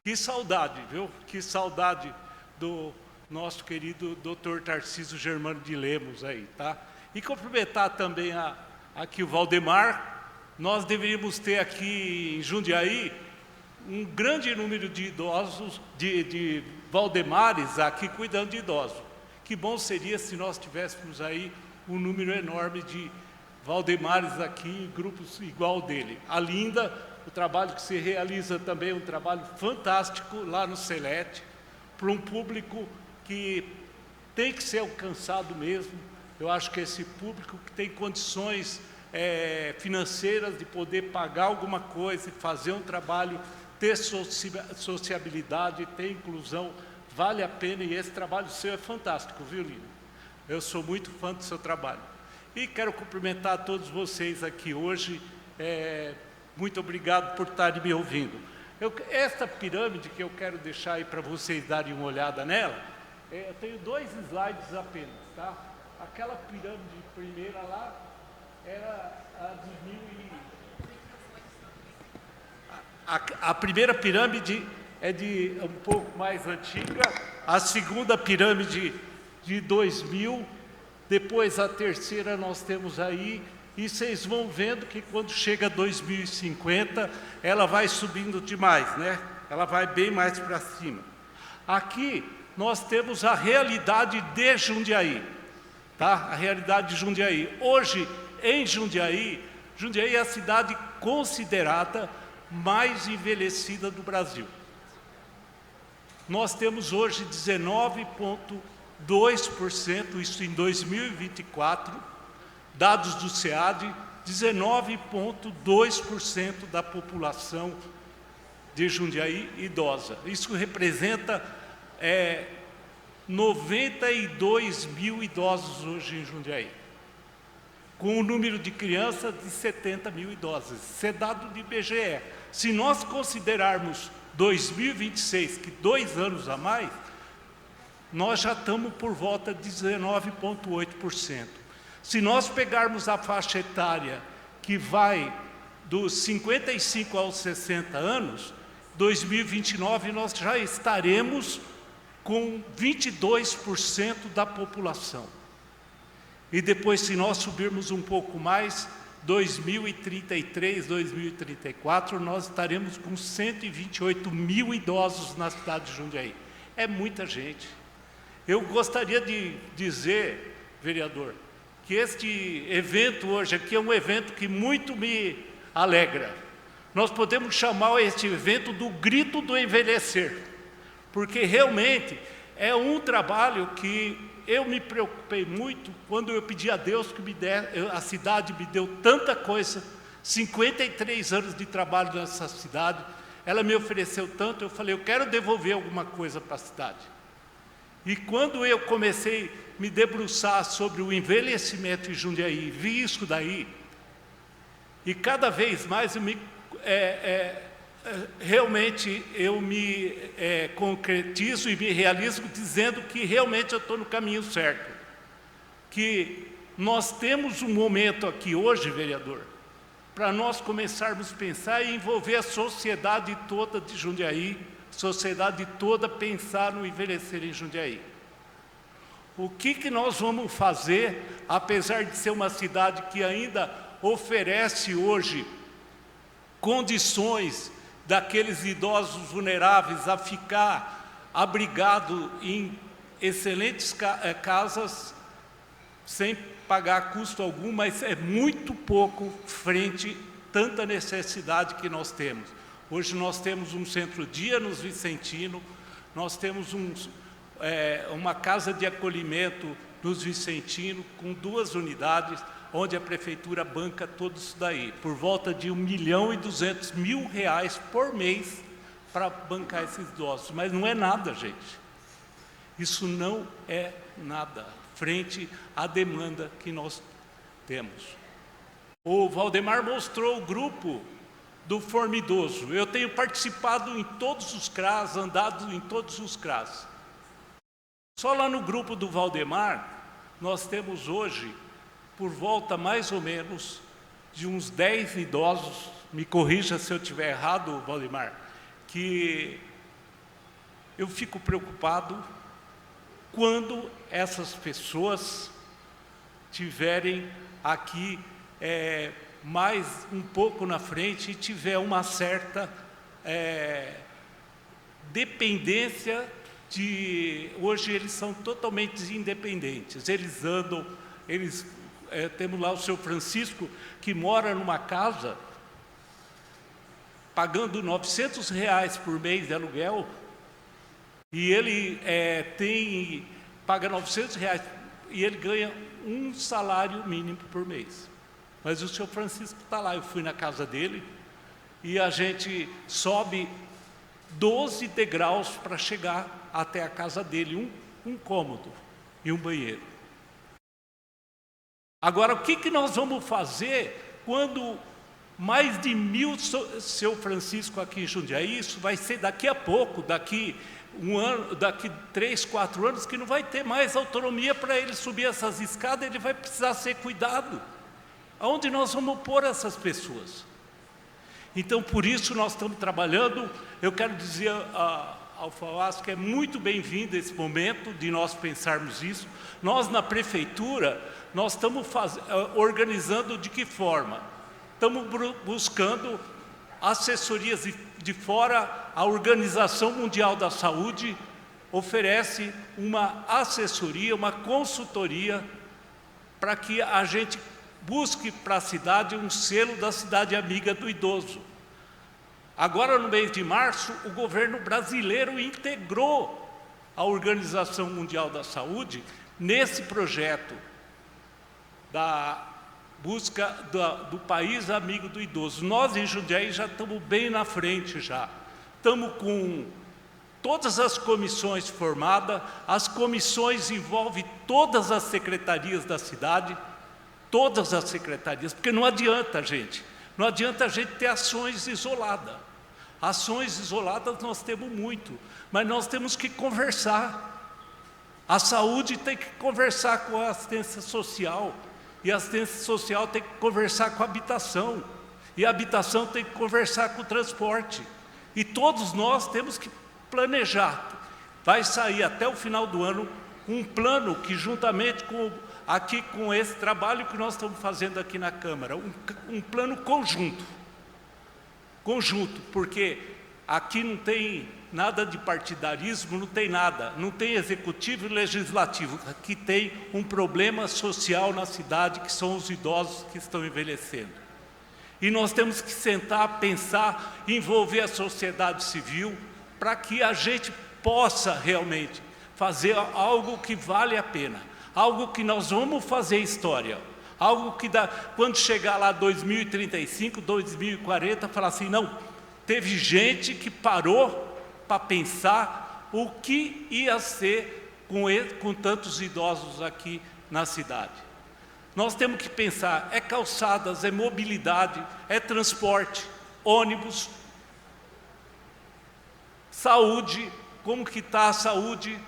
Que saudade, viu? Que saudade do nosso querido Dr. Tarcísio Germano de Lemos aí, tá? E cumprimentar também aqui o Valdemar. Nós deveríamos ter aqui em Jundiaí um grande número de idosos, de Valdemares aqui cuidando de idosos. Que bom seria se nós tivéssemos aí um número enorme de Valdemares aqui em grupos igual dele. A Linda, o trabalho que se realiza também é um trabalho fantástico lá no Celete, para um público que tem que ser alcançado mesmo. Eu acho que esse público que tem condições financeiras de poder pagar alguma coisa e fazer um trabalho, ter sociabilidade, ter inclusão, vale a pena, e esse trabalho seu é fantástico, viu, Lino? Eu sou muito fã do seu trabalho. E quero cumprimentar todos vocês aqui hoje. Muito obrigado por estarem me ouvindo. Esta pirâmide que eu quero deixar aí para vocês darem uma olhada nela, eu tenho 2 slides apenas, tá? Aquela pirâmide primeira lá era a de 1000 e... A primeira pirâmide é de um pouco mais antiga, a segunda pirâmide de 2000, depois a terceira nós temos aí, e vocês vão vendo que quando chega a 2050, ela vai subindo demais, né? Ela vai bem mais para cima. Aqui nós temos a realidade de Jundiaí, tá? A realidade de Jundiaí. Hoje, em Jundiaí, Jundiaí é a cidade considerada mais envelhecida do Brasil. Nós temos hoje 19,2%, isso em 2024, dados do SEAD, 19,2% da população de Jundiaí idosa. Isso representa 92 mil idosos hoje em Jundiaí, com o número de crianças de 70 mil idosas. Isso é dado do IBGE. Se nós considerarmos 2026, que 2 anos a mais, nós já estamos por volta de 19,8%. Se nós pegarmos a faixa etária que vai dos 55 aos 60 anos, 2029 nós já estaremos com 22% da população. E depois, se nós subirmos um pouco mais, 2033, 2034, nós estaremos com 128 mil idosos na cidade de Jundiaí. É muita gente. Eu gostaria de dizer, vereador, que este evento hoje aqui é um evento que muito me alegra. Nós podemos chamar este evento do grito do envelhecer, porque realmente é um trabalho que eu me preocupei muito quando eu pedi a Deus que a cidade me deu tanta coisa, 53 anos de trabalho nessa cidade. ela me ofereceu tanto, eu falei, eu quero devolver alguma coisa para a cidade. E quando eu comecei a me debruçar sobre o envelhecimento em Jundiaí, vi isso daí, e cada vez mais eu realmente eu me concretizo e me realizo dizendo que realmente eu estou no caminho certo. Que nós temos um momento aqui hoje, vereador, para nós começarmos a pensar e envolver a sociedade toda de Jundiaí, sociedade toda pensar no envelhecer em Jundiaí. O que nós vamos fazer, apesar de ser uma cidade que ainda oferece hoje condições daqueles idosos vulneráveis a ficar abrigado em excelentes casas, sem pagar custo algum, mas é muito pouco frente a tanta necessidade que nós temos. Hoje nós temos um centro-dia nos Vicentino, nós temos uma casa de acolhimento nos Vicentino, com 2 unidades, onde a prefeitura banca tudo isso daí, por volta de R$1.200.000 por mês para bancar esses idosos. Mas não é nada, gente. Isso não é nada frente à demanda que nós temos. O Valdemar mostrou o grupo do Formidoso. Eu tenho participado em todos os CRAS, andado em todos os CRAS. Só lá no grupo do Valdemar, nós temos hoje, por volta mais ou menos de uns 10 idosos, me corrija se eu estiver errado, Valdemar, que eu fico preocupado quando essas pessoas tiverem aqui mais um pouco na frente e tiver uma certa dependência de... Hoje eles são totalmente independentes, eles andam, temos lá o seu Francisco, que mora numa casa, pagando R$900 por mês de aluguel, e ele paga R$900 e ele ganha um salário mínimo por mês. Mas o seu Francisco está lá, eu fui na casa dele, e a gente sobe 12 degraus para chegar até a casa dele, um cômodo e um banheiro. Agora, o que nós vamos fazer quando mais de 1.000 seu Francisco aqui em Jundiaí? Isso vai ser daqui a pouco, daqui um ano, daqui 3, 4 anos, que não vai ter mais autonomia para ele subir essas escadas, ele vai precisar ser cuidado. Aonde nós vamos pôr essas pessoas? Então, por isso nós estamos trabalhando. Eu quero dizer ao Fauás que é muito bem-vindo esse momento de nós pensarmos isso. Nós, na prefeitura, nós estamos organizando de que forma? Estamos buscando assessorias de fora. A Organização Mundial da Saúde oferece uma assessoria, uma consultoria, para que a gente busque para a cidade um selo da cidade amiga do idoso. Agora, no mês de março, o governo brasileiro integrou a Organização Mundial da Saúde nesse projeto da busca do país amigo do idoso. Nós, em Jundiaí, já estamos bem na frente já. Estamos com todas as comissões formadas, as comissões envolvem todas as secretarias da cidade, todas as secretarias, porque não adianta, gente, não adianta a gente ter ações isoladas. Ações isoladas nós temos muito, mas nós temos que conversar. A saúde tem que conversar com a assistência social, e a assistência social tem que conversar com a habitação, e a habitação tem que conversar com o transporte. E todos nós temos que planejar. Vai sair até o final do ano um plano que, juntamente com esse trabalho que nós estamos fazendo aqui na Câmara, um plano conjunto, porque aqui não tem nada de partidarismo, não tem nada, não tem executivo e legislativo, aqui tem um problema social na cidade, que são os idosos que estão envelhecendo. E nós temos que sentar, pensar, envolver a sociedade civil, para que a gente possa realmente fazer algo que vale a pena, algo que nós vamos fazer história, algo que quando chegar lá 2035, 2040, falar assim, não, teve gente que parou para pensar o que ia ser com tantos idosos aqui na cidade. Nós temos que pensar, é calçadas, é mobilidade, é transporte, ônibus, saúde, como que está a saúde,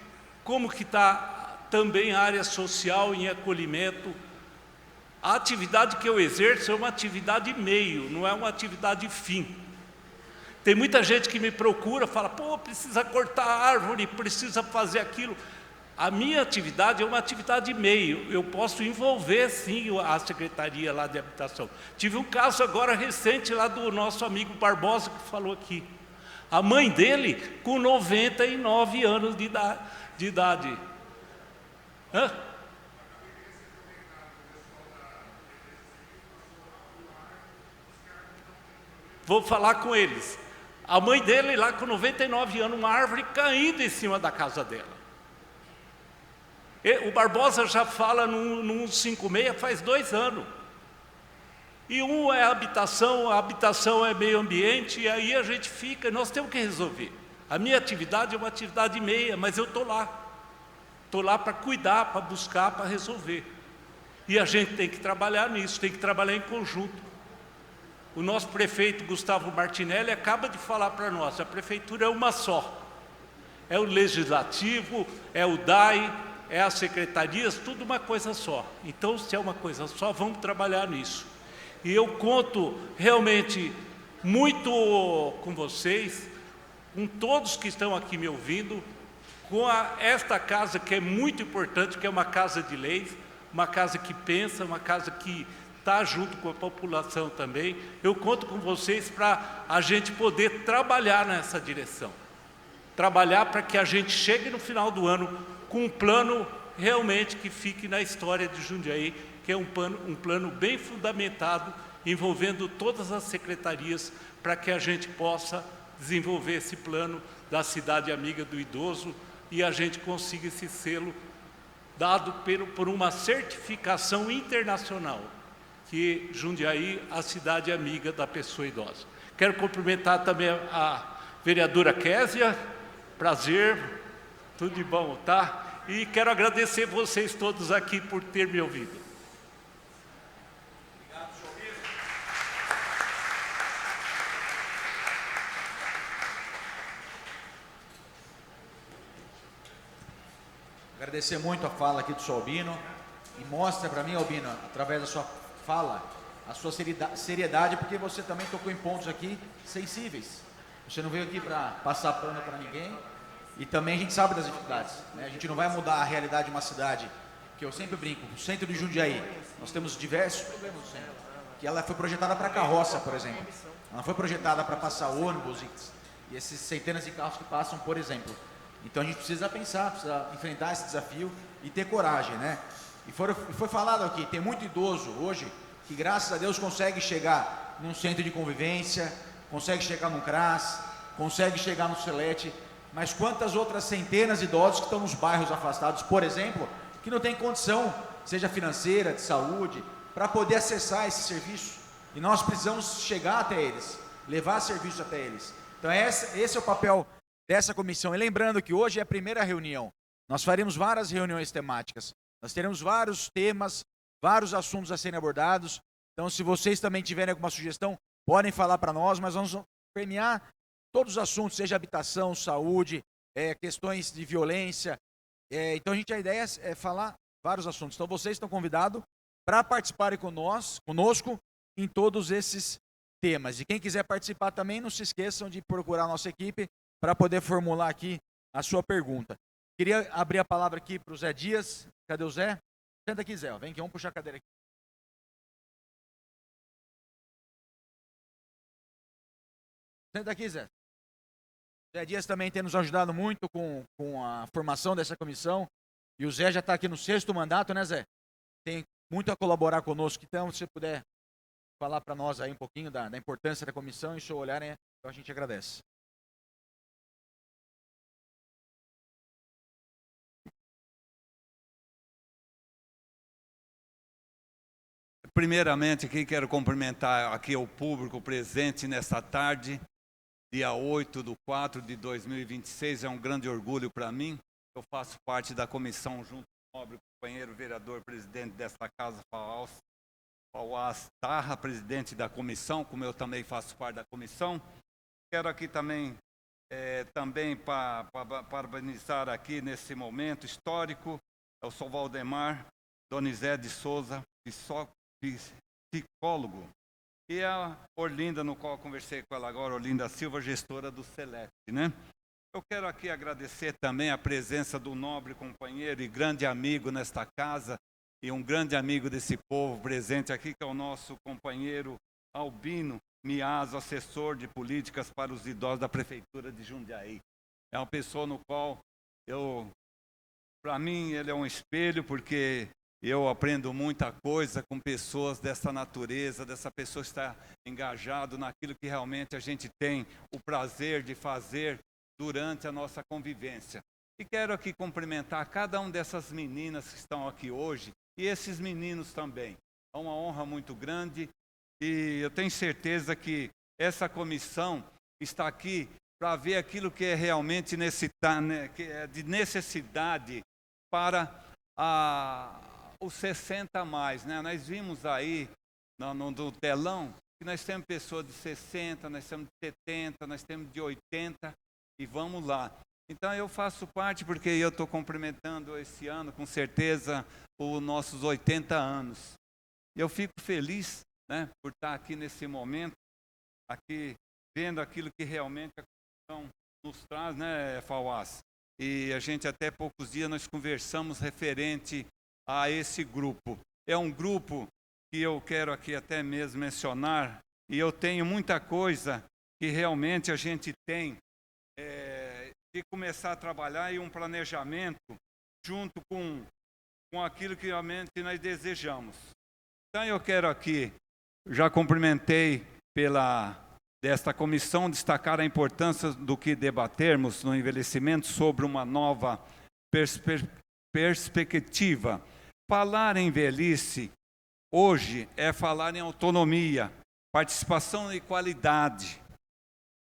como que está também a área social em acolhimento. A atividade que eu exerço é uma atividade meio, não é uma atividade fim. Tem muita gente que me procura, fala, pô, precisa cortar árvore, precisa fazer aquilo. A minha atividade é uma atividade meio, eu posso envolver sim a Secretaria lá de Habitação. Tive um caso agora recente lá do nosso amigo Barbosa que falou aqui. A mãe dele com 99 anos de idade. Hã? Vou falar com eles. A mãe dele lá com 99 anos, uma árvore caindo em cima da casa dela. O Barbosa já fala no 156 faz 2 anos. E é a habitação é meio ambiente, e aí a gente fica, nós temos que resolver. A minha atividade é uma atividade meia, mas eu estou lá. Estou lá para cuidar, para buscar, para resolver. E a gente tem que trabalhar nisso, tem que trabalhar em conjunto. O nosso prefeito Gustavo Martinelli acaba de falar para nós, a prefeitura é uma só. É o legislativo, é o DAI, é as secretarias, tudo uma coisa só. Então, se é uma coisa só, vamos trabalhar nisso. E eu conto realmente muito com vocês, com todos que estão aqui me ouvindo, com esta casa que é muito importante, que é uma casa de leis, uma casa que pensa, uma casa que está junto com a população também. Eu conto com vocês para a gente poder trabalhar nessa direção. Trabalhar para que a gente chegue no final do ano com um plano realmente que fique na história de Jundiaí, que é um plano bem fundamentado, envolvendo todas as secretarias, para que a gente possa desenvolver esse plano da cidade amiga do idoso e a gente consiga esse selo dado por uma certificação internacional, que Jundiaí, a cidade amiga da pessoa idosa. Quero cumprimentar também a vereadora Késia, prazer, tudo de bom, tá? E quero agradecer vocês todos aqui por ter me ouvido. Agradecer muito a fala aqui do senhor Albino, e mostra para mim, Albino, através da sua fala, a sua seriedade, porque você também tocou em pontos aqui sensíveis. Você não veio aqui para passar pano para ninguém, e também a gente sabe das dificuldades, né? A gente não vai mudar a realidade de uma cidade, que eu sempre brinco, o centro de Jundiaí, nós temos diversos problemas no centro, que ela foi projetada para carroça, por exemplo. Ela não foi projetada para passar ônibus e esses centenas de carros que passam, por exemplo. Então a gente precisa pensar, precisa enfrentar esse desafio e ter coragem, né? E foi falado aqui, tem muito idoso hoje que, graças a Deus, consegue chegar num centro de convivência, consegue chegar num CRAS, consegue chegar no Celete, mas quantas outras centenas de idosos que estão nos bairros afastados, por exemplo, que não tem condição, seja financeira, de saúde, para poder acessar esse serviço. E nós precisamos chegar até eles, levar serviço até eles. Então esse é o papel dessa comissão. E lembrando que hoje é a primeira reunião. Nós faremos várias reuniões temáticas. Nós teremos vários temas, vários assuntos a serem abordados. Então, se vocês também tiverem alguma sugestão, podem falar para nós, mas vamos permear todos os assuntos, seja habitação, saúde, questões de violência. Então, a ideia é falar vários assuntos. Então, vocês estão convidados para participarem conosco em todos esses temas. E quem quiser participar também, não se esqueçam de procurar a nossa equipe para poder formular aqui a sua pergunta. Queria abrir a palavra aqui para o Zé Dias. Cadê o Zé? Senta aqui, Zé. Vem aqui, vamos puxar a cadeira aqui. Senta aqui, Zé. Zé Dias também tem nos ajudado muito com a formação dessa comissão. E o Zé já está aqui no 6º mandato, né, Zé? Tem muito a colaborar conosco. Então, se você puder falar para nós aí um pouquinho da importância da comissão e o seu olhar, né, então a gente agradece. Primeiramente, aqui quero cumprimentar aqui o público presente nesta tarde. dia 8/4/2026, é um grande orgulho para mim. Eu faço parte da comissão, junto com o nobre companheiro vereador, presidente desta casa, Fauás Tarra, presidente da comissão, como eu também faço parte da comissão. Quero aqui também parabenizar aqui nesse momento histórico, eu sou Valdemar Donizete de Souza, psicólogo, e a Orlinda, no qual eu conversei com ela agora, Orlinda Silva, gestora do Select, né? Eu quero aqui agradecer também a presença do nobre companheiro e grande amigo nesta casa, e um grande amigo desse povo presente aqui, que é o nosso companheiro Albino Miazo, assessor de políticas para os idosos da Prefeitura de Jundiaí. É uma pessoa no qual para mim, ele é um espelho, porque eu aprendo muita coisa com pessoas dessa natureza, dessa pessoa que está engajado naquilo que realmente a gente tem o prazer de fazer durante a nossa convivência. E quero aqui cumprimentar cada uma dessas meninas que estão aqui hoje, e esses meninos também. É uma honra muito grande, e eu tenho certeza que essa comissão está aqui para ver aquilo que é realmente que é de necessidade para os 60 a mais, né? Nós vimos aí no telão que nós temos pessoas de 60, nós temos de 70, nós temos de 80, e vamos lá. Então eu faço parte, porque eu estou cumprimentando esse ano, com certeza, os nossos 80 anos. Eu fico feliz, né, por estar aqui nesse momento, aqui vendo aquilo que realmente a Constituição nos traz, né, Fauás? E a gente até poucos dias nós conversamos referente a esse grupo. É um grupo que eu quero aqui até mesmo mencionar, e eu tenho muita coisa que realmente a gente tem de começar a trabalhar, e um planejamento junto com aquilo que realmente nós desejamos. Então eu quero aqui, já cumprimentei desta comissão, destacar a importância do que debatermos no envelhecimento sobre uma nova perspectiva. Falar em velhice hoje é falar em autonomia, participação e qualidade.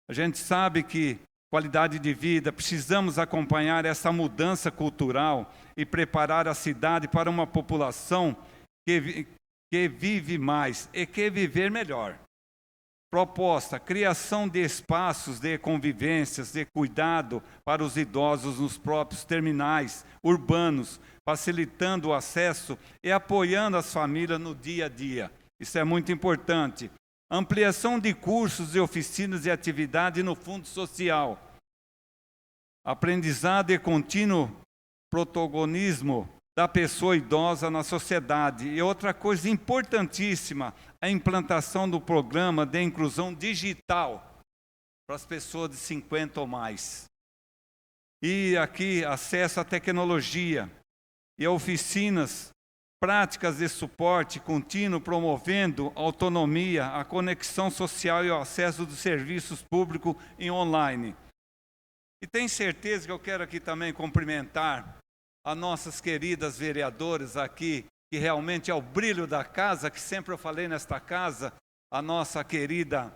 A gente sabe que qualidade de vida, precisamos acompanhar essa mudança cultural e preparar a cidade para uma população que vive mais e que viver melhor. Proposta: criação de espaços de convivências, de cuidado para os idosos nos próprios terminais urbanos, facilitando o acesso e apoiando as famílias no dia a dia. Isso é muito importante. Ampliação de cursos e oficinas de atividade no Fundo Social. Aprendizado e contínuo protagonismo da pessoa idosa na sociedade. E outra coisa importantíssima, a implantação do programa de inclusão digital para as pessoas de 50 ou mais. E aqui, acesso à tecnologia e a oficinas práticas de suporte contínuo, promovendo a autonomia, a conexão social e o acesso dos serviços públicos em online. E tenho certeza que eu quero aqui também cumprimentar as nossas queridas vereadoras aqui, que realmente é o brilho da casa, que sempre eu falei nesta casa, a nossa querida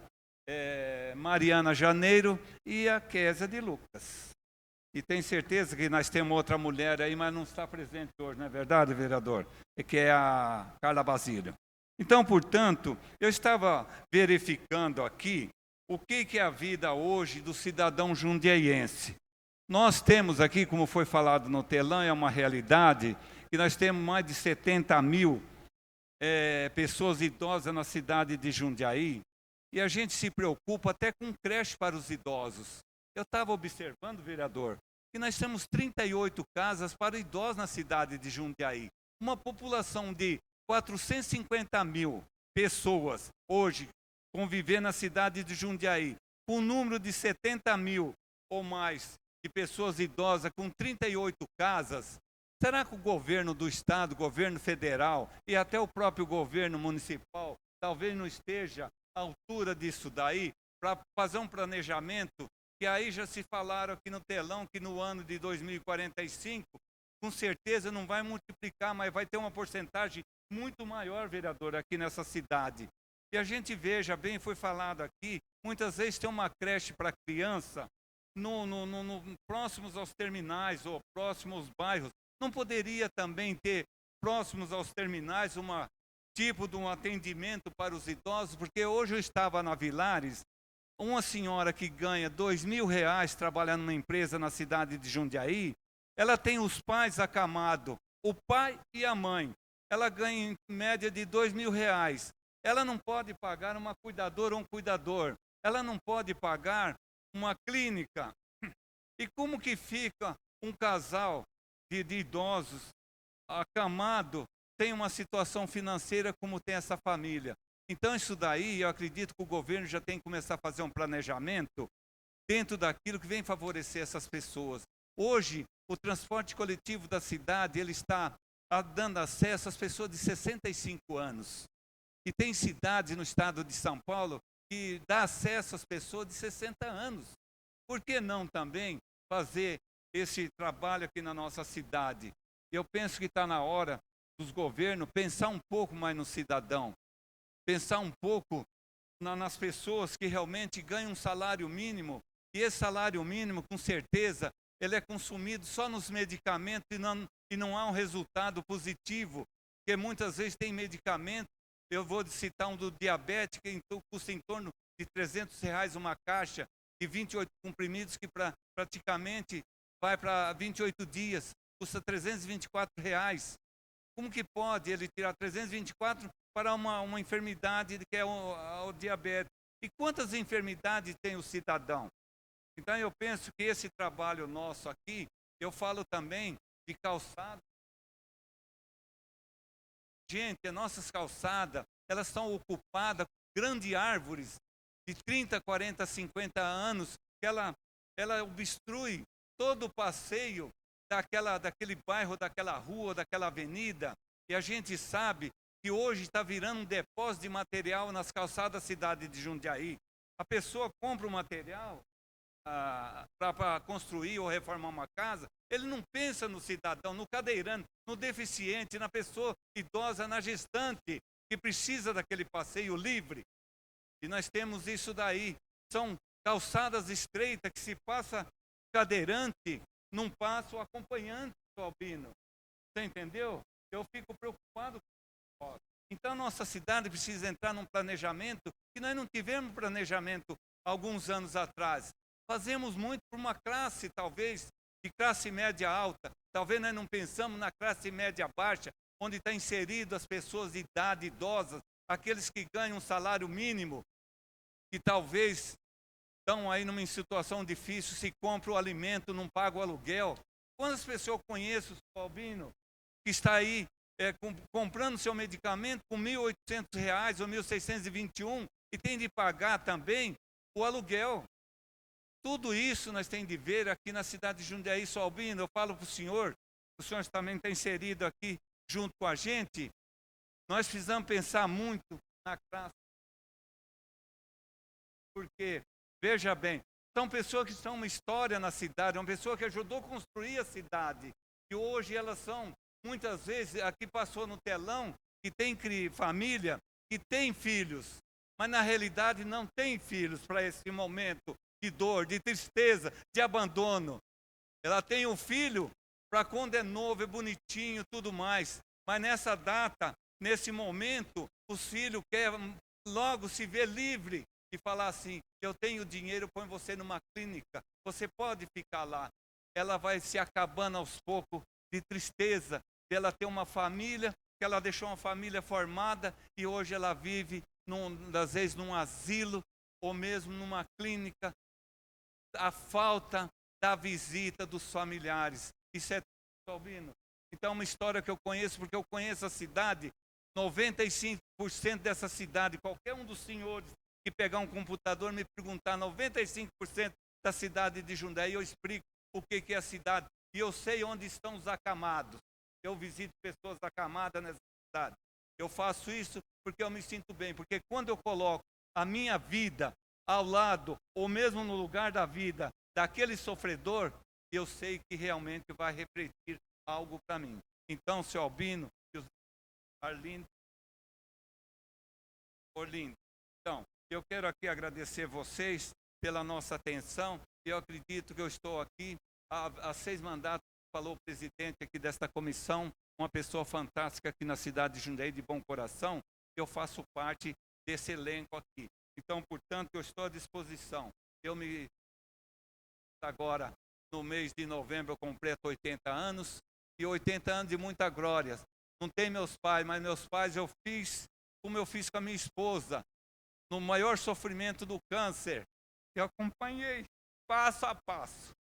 Mariana Janeiro e a Késia de Lucas. E tenho certeza que nós temos outra mulher aí, mas não está presente hoje, não é verdade, vereador? Que é a Carla Basílio. Então, portanto, eu estava verificando aqui o que é a vida hoje do cidadão jundiaiense. Nós temos aqui, como foi falado no telão, é uma realidade, que nós temos mais de 70 mil pessoas idosas na cidade de Jundiaí, e a gente se preocupa até com creche para os idosos. Eu estava observando, vereador, que nós temos 38 casas para idosos na cidade de Jundiaí. Uma população de 450 mil pessoas hoje convivendo na cidade de Jundiaí, com um número de 70 mil ou mais de pessoas idosas, com 38 casas. Será que o governo do estado, o governo federal e até o próprio governo municipal talvez não esteja à altura disso daí, para fazer um planejamento? Que aí já se falaram aqui no telão que no ano de 2045, com certeza não vai multiplicar, mas vai ter uma porcentagem muito maior, vereador, aqui nessa cidade. E a gente veja bem, foi falado aqui, muitas vezes tem uma creche para criança próximos aos terminais ou próximos aos bairros. Não poderia também ter próximos aos terminais tipo de um atendimento para os idosos? Porque hoje eu estava na Vilares, uma senhora que ganha R$2.000 trabalhando numa empresa na cidade de Jundiaí, ela tem os pais acamados, o pai e a mãe. Ela ganha em média de R$2.000. Ela não pode pagar uma cuidadora ou um cuidador. Ela não pode pagar uma clínica. E como que fica um casal de idosos acamado, tem uma situação financeira como tem essa família? Então isso daí, eu acredito que o governo já tem que começar a fazer um planejamento dentro daquilo que vem favorecer essas pessoas. Hoje, o transporte coletivo da cidade, ele está dando acesso às pessoas de 65 anos. E tem cidades no estado de São Paulo que dá acesso às pessoas de 60 anos. Por que não também fazer esse trabalho aqui na nossa cidade? Eu penso que está na hora dos governos pensar um pouco mais no cidadão, pensar um pouco nas pessoas que realmente ganham um salário mínimo, e esse salário mínimo, com certeza, ele é consumido só nos medicamentos e não há um resultado positivo, porque muitas vezes tem medicamento, eu vou citar um do diabético, que custa em torno de R$300 uma caixa, de 28 comprimidos, que praticamente vai para 28 dias, custa R$324. Como que pode ele tirar 324 para uma enfermidade que é o diabetes? E quantas enfermidades tem o cidadão? Então eu penso que esse trabalho nosso aqui, eu falo também de calçada. Gente, as nossas calçadas, elas estão ocupadas com grandes árvores de 30, 40, 50 anos, que ela obstrui todo o passeio daquele bairro, daquela rua, daquela avenida. E a gente sabe que hoje está virando um depósito de material nas calçadas da cidade de Jundiaí. A pessoa compra o material para construir ou reformar uma casa, ele não pensa no cidadão, no cadeirante, no deficiente, na pessoa idosa, na gestante, que precisa daquele passeio livre. E nós temos isso daí. São calçadas estreitas que se passa cadeirante, não passa o acompanhante, Albino. Você entendeu? Eu fico preocupado com isso. Então, nossa cidade precisa entrar num planejamento que nós não tivemos planejamento alguns anos atrás. Fazemos muito por uma classe, talvez, de classe média alta. Talvez nós não pensamos na classe média baixa, onde está inserido as pessoas de idade, idosas, aqueles que ganham um salário mínimo, que talvez estão aí numa situação difícil, se compra o alimento, não paga o aluguel. Quantas pessoas eu conheço, Albino, que está aí comprando seu medicamento com R$1.800 ou R$1.621 e tem de pagar também o aluguel? Tudo isso nós temos de ver aqui na cidade de Jundiaí, Albino. Eu falo para o senhor também está inserido aqui junto com a gente, nós precisamos pensar muito na classe. Porque, veja bem, são pessoas que são uma história na cidade, uma pessoa que ajudou a construir a cidade, e hoje elas são, muitas vezes, aqui passou no telão, que tem família, que tem filhos, mas na realidade não tem filhos para esse momento de dor, de tristeza, de abandono. Ela tem um filho para quando é novo, é bonitinho, tudo mais, mas nessa data, nesse momento, os filhos querem logo se ver livre e falar assim: eu tenho dinheiro, põe você numa clínica, você pode ficar lá. Ela vai se acabando aos poucos de tristeza, de ela ter uma família, que ela deixou uma família formada e hoje ela vive, às vezes, num asilo ou mesmo numa clínica. A falta da visita dos familiares. Isso é Albino. Então, uma história que eu conheço, porque eu conheço a cidade, 95% dessa cidade, qualquer um dos senhores que pegar um computador me perguntar, 95% da cidade de Jundiaí, eu explico o que é a cidade. E eu sei onde estão os acamados. Eu visito pessoas acamadas nessa cidade. Eu faço isso porque eu me sinto bem. Porque quando eu coloco a minha vida ao lado, ou mesmo no lugar da vida daquele sofredor, eu sei que realmente vai refletir algo para mim. Então, seu Albino, Orlindo, então, Eu quero aqui agradecer vocês pela nossa atenção. Eu acredito que eu estou aqui há 6 mandatos, falou o presidente aqui desta comissão, uma pessoa fantástica aqui na cidade de Jundiaí, de bom coração. Eu faço parte desse elenco aqui. Então, portanto, eu estou à disposição. Agora, no mês de novembro, eu completo 80 anos, e 80 anos de muita glória. Não tem meus pais, mas meus pais eu fiz como eu fiz com a minha esposa, no maior sofrimento do câncer. Eu acompanhei passo a passo.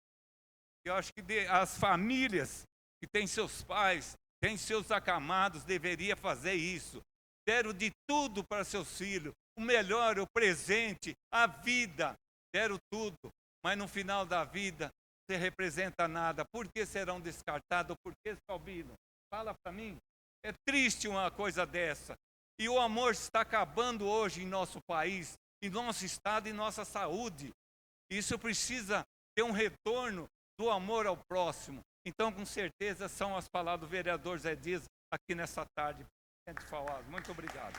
Eu acho que as famílias que têm seus pais, têm seus acamados, deveriam fazer isso. Deram de tudo para seus filhos, o melhor, o presente, a vida, deram tudo. Mas no final da vida, você representa nada. Por que serão descartados? Por que Salvino? Fala para mim. É triste uma coisa dessa. E o amor está acabando hoje em nosso país, em nosso estado e nossa saúde. Isso precisa ter um retorno do amor ao próximo. Então, com certeza, são as palavras do vereador Zé Dias aqui nessa tarde. Muito obrigado.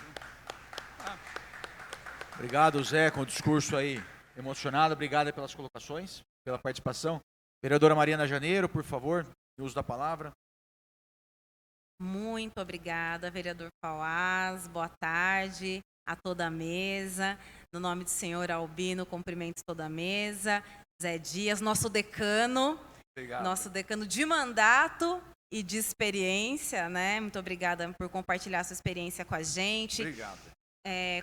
Obrigado, Zé, com o discurso aí emocionado. Obrigado aí pelas colocações, pela participação. Vereadora Mariana Janeiro, por favor, o uso da palavra. Muito obrigada, vereador Fauaz. Boa tarde a toda a mesa. No nome do senhor Albino, cumprimento toda a mesa. Zé Dias, nosso decano. Obrigado. Nosso decano de mandato e de experiência, né? Muito obrigada por compartilhar sua experiência com a gente. Obrigado.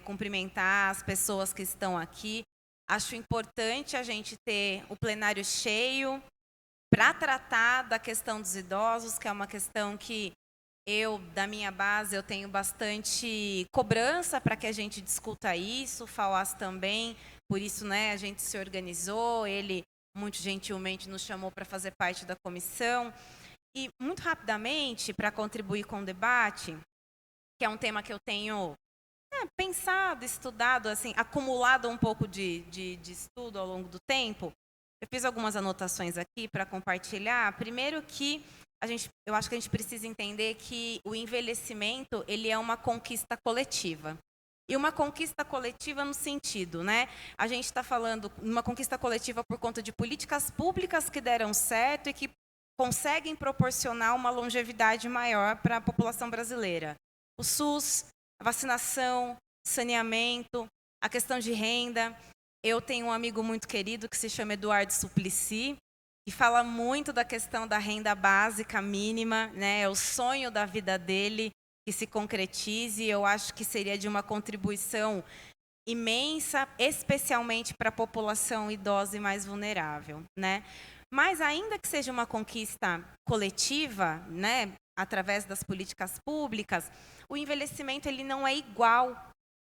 Cumprimentar as pessoas que estão aqui. Acho importante a gente ter o plenário cheio para tratar da questão dos idosos, que é uma questão que da minha base, eu tenho bastante cobrança para que a gente discuta isso, o Fauaz também, por isso, né, a gente se organizou, ele muito gentilmente nos chamou para fazer parte da comissão. E, muito rapidamente, para contribuir com o debate, que é um tema que eu tenho pensado, estudado, assim, acumulado um pouco de estudo ao longo do tempo, eu fiz algumas anotações aqui para compartilhar. Primeiro que eu acho que a gente precisa entender que o envelhecimento, ele é uma conquista coletiva. E uma conquista coletiva no sentido, né? A gente está falando uma conquista coletiva por conta de políticas públicas que deram certo e que conseguem proporcionar uma longevidade maior para a população brasileira. O SUS, a vacinação, saneamento, a questão de renda. Eu tenho um amigo muito querido que se chama Eduardo Suplicy, que fala muito da questão da renda básica mínima, né? É o sonho da vida dele que se concretize. Eu acho que seria de uma contribuição imensa, especialmente para a população idosa e mais vulnerável, né? Mas ainda que seja uma conquista coletiva, né, através das políticas públicas, o envelhecimento ele não é igual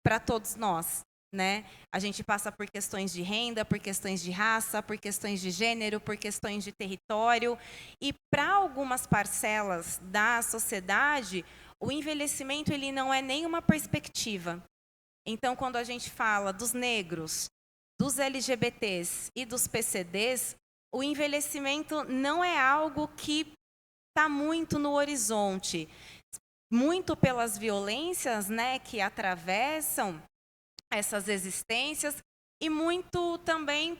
para todos nós. Né? A gente passa por questões de renda, por questões de raça, por questões de gênero, por questões de território. E para algumas parcelas da sociedade, o envelhecimento ele não é nenhuma perspectiva. Então, quando a gente fala dos negros, dos LGBTs e dos PCDs, o envelhecimento não é algo que está muito no horizonte. Muito pelas violências, né, que atravessam essas existências e muito também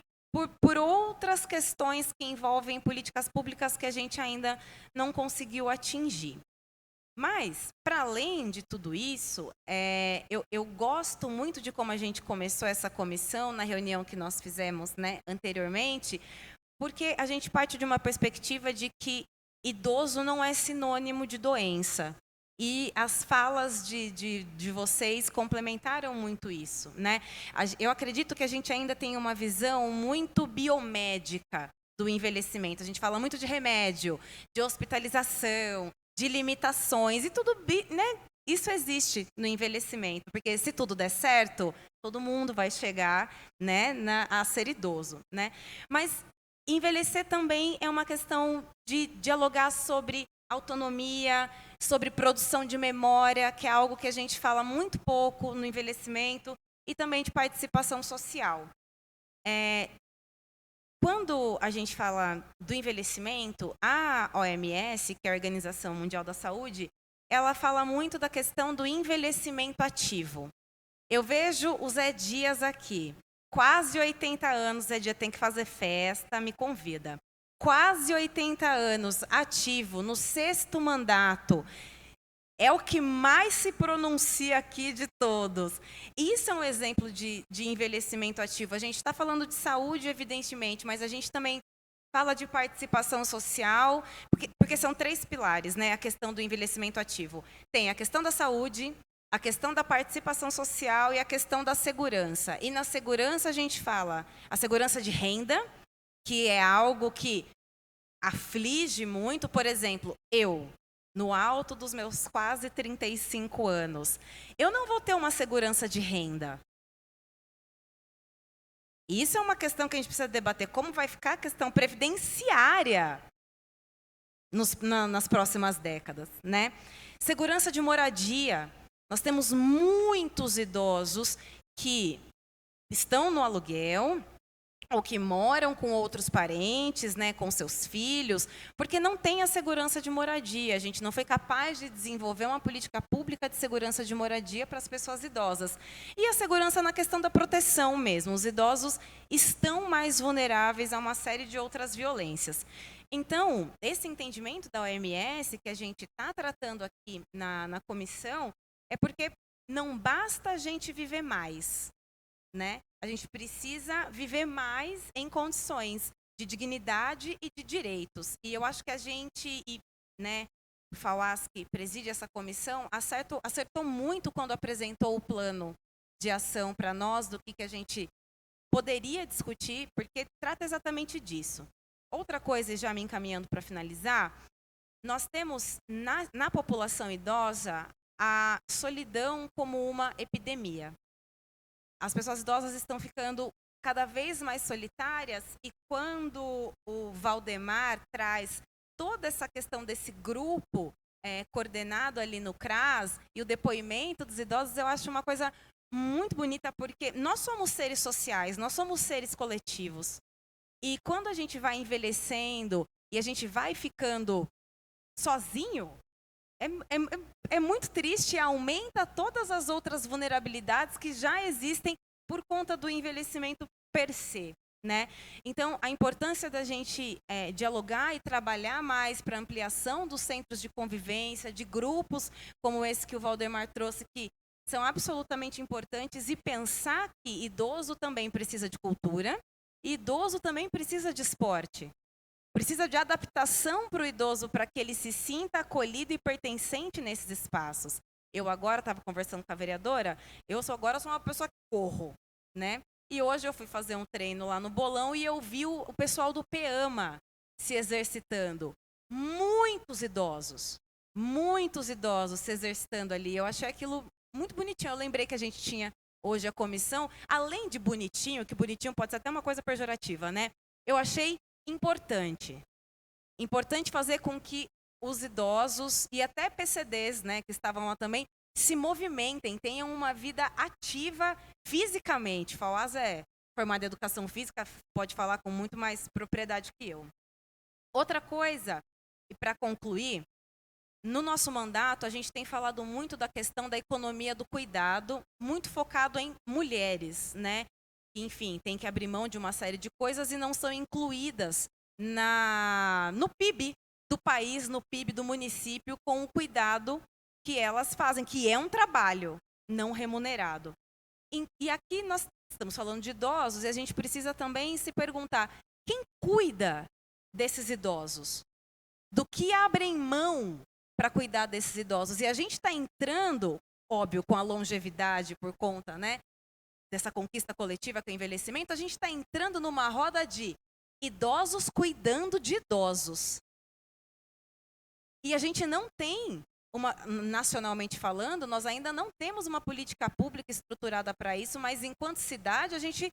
por outras questões que envolvem políticas públicas que a gente ainda não conseguiu atingir. Mas, para além de tudo isso, eu gosto muito de como a gente começou essa comissão na reunião que nós fizemos, né, anteriormente, porque a gente parte de uma perspectiva de que idoso não é sinônimo de doença. E as falas de vocês complementaram muito isso, né? Eu acredito que a gente ainda tem uma visão muito biomédica do envelhecimento. A gente fala muito de remédio, de hospitalização, de limitações, e tudo, né? Isso existe no envelhecimento, porque se tudo der certo, todo mundo vai chegar, né, a ser idoso, né? Mas envelhecer também é uma questão de dialogar sobre autonomia, sobre produção de memória, que é algo que a gente fala muito pouco no envelhecimento, e também de participação social. Quando a gente fala do envelhecimento, a OMS, que é a Organização Mundial da Saúde, ela fala muito da questão do envelhecimento ativo. Eu vejo o Zé Dias aqui. Quase 80 anos, Zé Dias tem que fazer festa, me convida. Quase 80 anos, ativo, no 6º mandato. É o que mais se pronuncia aqui de todos. Isso é um exemplo de envelhecimento ativo. A gente está falando de saúde, evidentemente, mas a gente também fala de participação social, porque são 3 pilares, né? A questão do envelhecimento ativo. Tem a questão da saúde, a questão da participação social e a questão da segurança. E na segurança a gente fala a segurança de renda, que é algo que aflige muito. Por exemplo, eu, no alto dos meus quase 35 anos, eu não vou ter uma segurança de renda. Isso é uma questão que a gente precisa debater. Como vai ficar a questão previdenciária nas próximas décadas, né? Segurança de moradia. Nós temos muitos idosos que estão no aluguel ou que moram com outros parentes, né, com seus filhos, porque não tem a segurança de moradia. A gente não foi capaz de desenvolver uma política pública de segurança de moradia para as pessoas idosas. E a segurança na questão da proteção mesmo. Os idosos estão mais vulneráveis a uma série de outras violências. Então, esse entendimento da OMS que a gente está tratando aqui na comissão é porque não basta a gente viver mais, né? A gente precisa viver mais em condições de dignidade e de direitos. E eu acho que a gente, né, o Fauás, que preside essa comissão, acertou muito quando apresentou o plano de ação para nós, do que a gente poderia discutir, porque trata exatamente disso. Outra coisa, e já me encaminhando para finalizar, nós temos na população idosa a solidão como uma epidemia. As pessoas idosas estão ficando cada vez mais solitárias, e quando o Valdemar traz toda essa questão desse grupo coordenado ali no CRAS e o depoimento dos idosos, eu acho uma coisa muito bonita, porque nós somos seres sociais, nós somos seres coletivos. E quando a gente vai envelhecendo e a gente vai ficando sozinho, é muito triste e aumenta todas as outras vulnerabilidades que já existem por conta do envelhecimento per se, né? Então, a importância da gente dialogar e trabalhar mais para ampliação dos centros de convivência, de grupos como esse que o Valdemar trouxe, que são absolutamente importantes, e pensar que idoso também precisa de cultura, e idoso também precisa de esporte. Precisa de adaptação para o idoso, para que ele se sinta acolhido e pertencente nesses espaços. Eu agora estava conversando com a vereadora, eu sou uma pessoa que corro, né? E hoje eu fui fazer um treino lá no Bolão e eu vi o pessoal do PEAMA se exercitando. Muitos idosos se exercitando ali. Eu achei aquilo muito bonitinho. Eu lembrei que a gente tinha hoje a comissão, além de bonitinho, que bonitinho pode ser até uma coisa pejorativa, né? Eu achei importante fazer com que os idosos e até PCDs, né, que estavam lá também, se movimentem, tenham uma vida ativa fisicamente. Fauás é formado em educação física, pode falar com muito mais propriedade que eu. Outra coisa, e para concluir, no nosso mandato a gente tem falado muito da questão da economia do cuidado, muito focado em mulheres, né? Enfim, tem que abrir mão de uma série de coisas e não são incluídas no PIB do país, no PIB do município, com o cuidado que elas fazem, que é um trabalho não remunerado. E aqui nós estamos falando de idosos e a gente precisa também se perguntar, quem cuida desses idosos? Do que abrem mão para cuidar desses idosos? E a gente está entrando, óbvio, com a longevidade por conta, né, dessa conquista coletiva com o envelhecimento, a gente está entrando numa roda de idosos cuidando de idosos. E a gente não tem, nacionalmente falando, nós ainda não temos uma política pública estruturada para isso, mas enquanto cidade a gente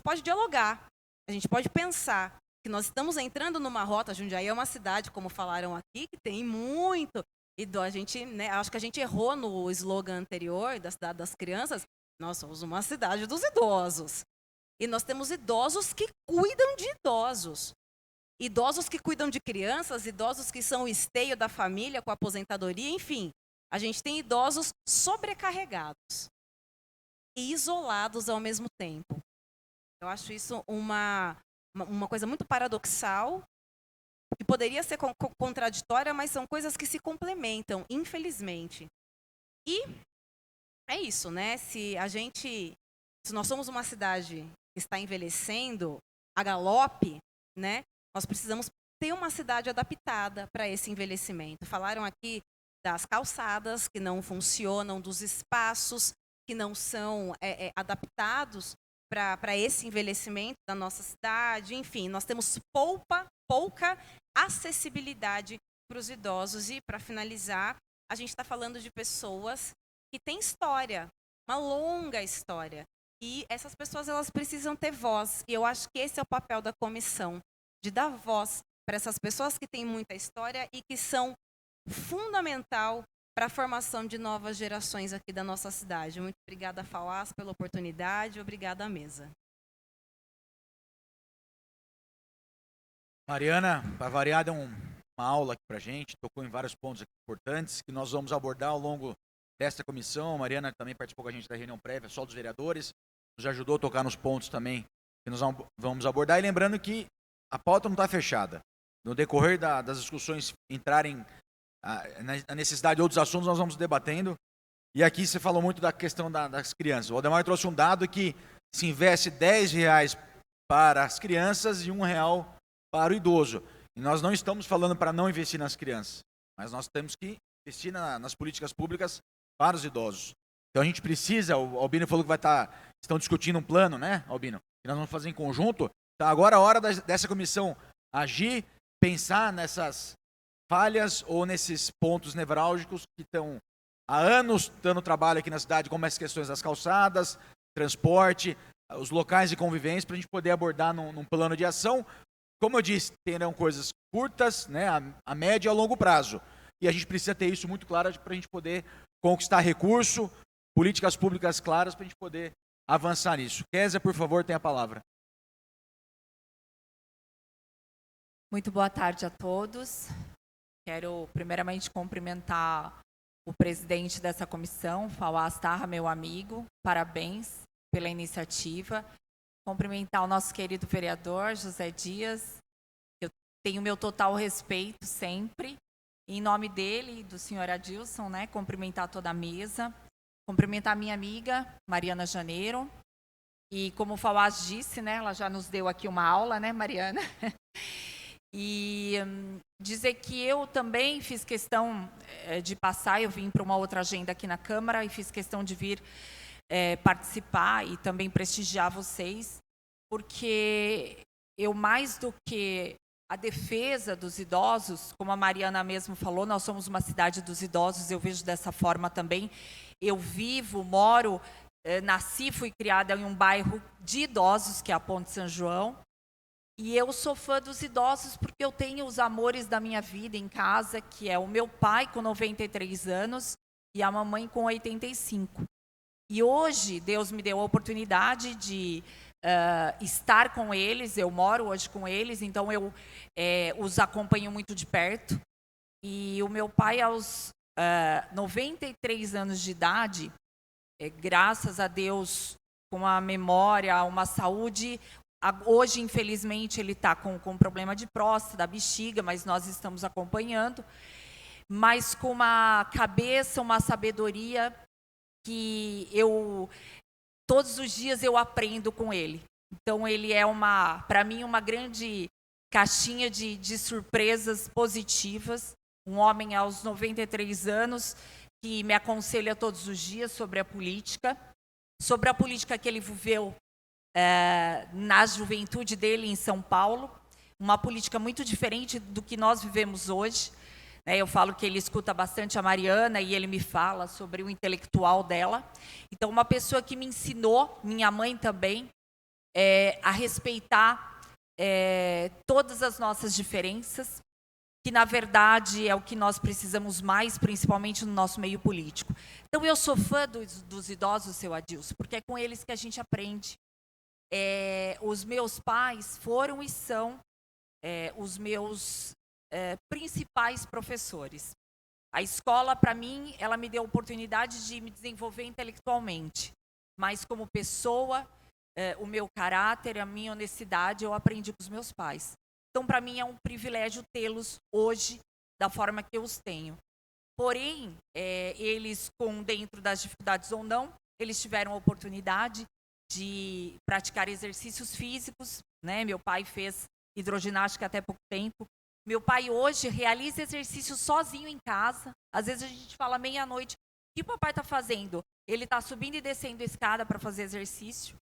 pode dialogar, a gente pode pensar que nós estamos entrando numa rota. Jundiaí é uma cidade, como falaram aqui, que tem muito idoso. A gente, né, acho que a gente errou no slogan anterior da cidade das crianças. Nós somos uma cidade dos idosos. E nós temos idosos que cuidam de idosos. Idosos que cuidam de crianças, idosos que são o esteio da família com a aposentadoria, enfim. A gente tem idosos sobrecarregados. e isolados ao mesmo tempo. Eu acho isso uma coisa muito paradoxal, que poderia ser contraditória, mas são coisas que se complementam, infelizmente. E é isso, né? Se nós somos uma cidade que está envelhecendo a galope, né? Nós precisamos ter uma cidade adaptada para esse envelhecimento. Falaram aqui das calçadas que não funcionam, dos espaços que não são adaptados para esse envelhecimento da nossa cidade. Enfim, nós temos pouca acessibilidade para os idosos. E, para finalizar, a gente está falando de pessoas que têm história, uma longa história. E essas pessoas, elas precisam ter voz. E eu acho que esse é o papel da comissão, de dar voz para essas pessoas que têm muita história e que são fundamental para a formação de novas gerações aqui da nossa cidade. Muito obrigada, FAUAS, pela oportunidade. Obrigada à mesa. Mariana, para variar, deu uma aula aqui para a gente, tocou em vários pontos aqui importantes que nós vamos abordar ao longo desta comissão. A Mariana também participou com a gente da reunião prévia, só dos vereadores, nos ajudou a tocar nos pontos também que nós vamos abordar. E lembrando que a pauta não está fechada. No decorrer das discussões entrarem a necessidade de outros assuntos, nós vamos debatendo. E aqui você falou muito da questão das crianças. O Waldemar trouxe um dado que se investe R$10 para as crianças e R$1 para o idoso. E nós não estamos falando para não investir nas crianças, mas nós temos que investir nas políticas públicas para os idosos. Então a gente precisa, o Albino falou que estão discutindo um plano, né, Albino? Que nós vamos fazer em conjunto. Então agora é a hora dessa comissão agir, pensar nessas falhas ou nesses pontos nevrálgicos que estão há anos dando trabalho aqui na cidade, como as questões das calçadas, transporte, os locais de convivência, para a gente poder abordar num plano de ação. Como eu disse, terão coisas curtas, né, a médio e a longo prazo. E a gente precisa ter isso muito claro para a gente poder conquistar recurso, políticas públicas claras para a gente poder avançar nisso. Kézia, por favor, tem a palavra. Muito boa tarde a todos. Quero primeiramente cumprimentar o presidente dessa comissão, FAUAS Tarra, meu amigo. Parabéns pela iniciativa. Cumprimentar o nosso querido vereador, José Dias. Eu tenho meu total respeito sempre. Em nome dele e do senhor Adilson, né, cumprimentar toda a mesa. Cumprimentar a minha amiga, Mariana Janeiro. E como o FAUAS disse, né, ela já nos deu aqui uma aula, né, Mariana? E dizer que eu também fiz questão de passar, eu vim para uma outra agenda aqui na Câmara e fiz questão de vir participar e também prestigiar vocês, porque eu, mais do que a defesa dos idosos, como a Mariana mesmo falou, nós somos uma cidade dos idosos, eu vejo dessa forma também. Eu vivo, moro, nasci, fui criada em um bairro de idosos, que é a Ponte São João, e eu sou fã dos idosos porque eu tenho os amores da minha vida em casa, que é o meu pai com 93 anos e a mamãe com 85. E hoje Deus me deu a oportunidade de estar com eles, eu moro hoje com eles, então eu os acompanho muito de perto. E o meu pai, aos 93 anos de idade, graças a Deus, com a memória, uma saúde. Hoje, infelizmente, ele está com problema de próstata, da bexiga, mas nós estamos acompanhando. Mas com uma cabeça, uma sabedoria que todos os dias eu aprendo com ele. Então, ele é para mim, uma grande caixinha de surpresas positivas. Um homem aos 93 anos que me aconselha todos os dias sobre a política que ele viveu na juventude dele em São Paulo, uma política muito diferente do que nós vivemos hoje. Eu falo que ele escuta bastante a Mariana e ele me fala sobre o intelectual dela. Então, uma pessoa que me ensinou, minha mãe também, a respeitar todas as nossas diferenças, que na verdade é o que nós precisamos mais, principalmente no nosso meio político. Então, eu sou fã dos idosos, seu Adilson, porque é com eles que a gente aprende. Os meus pais foram e são os meus principais professores. A escola, para mim, ela me deu a oportunidade de me desenvolver intelectualmente. mas como pessoa, o meu caráter, a minha honestidade, eu aprendi com os meus pais. Então, para mim, é um privilégio tê-los hoje da forma que eu os tenho. Porém, eles, dentro das dificuldades ou não, eles tiveram a oportunidade de praticar exercícios físicos, né? Meu pai fez hidroginástica até pouco tempo. Meu pai hoje realiza exercícios sozinho em casa. Às vezes a gente fala meia-noite, o que o papai está fazendo? Ele está subindo e descendo a escada para fazer exercício.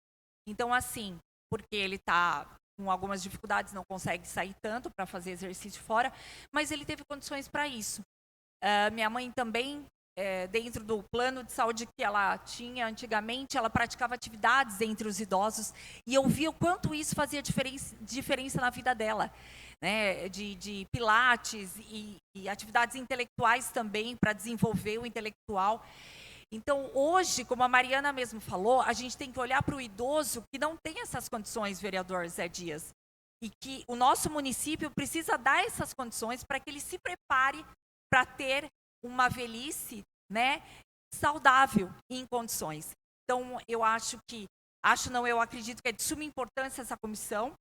Então, assim, porque ele está com algumas dificuldades, não consegue sair tanto para fazer exercício fora, mas ele teve condições para isso. Minha mãe também, dentro do plano de saúde que ela tinha antigamente, ela praticava atividades entre os idosos, e eu via o quanto isso fazia diferença na vida dela, né? De pilates e atividades intelectuais também, para desenvolver o intelectual. Então, hoje, como a Mariana mesmo falou, a gente tem que olhar para o idoso que não tem essas condições, vereador Zé Dias, e que o nosso município precisa dar essas condições para que ele se prepare para ter uma velhice, né, saudável e em condições. Então, eu acredito que é de suma importância essa comissão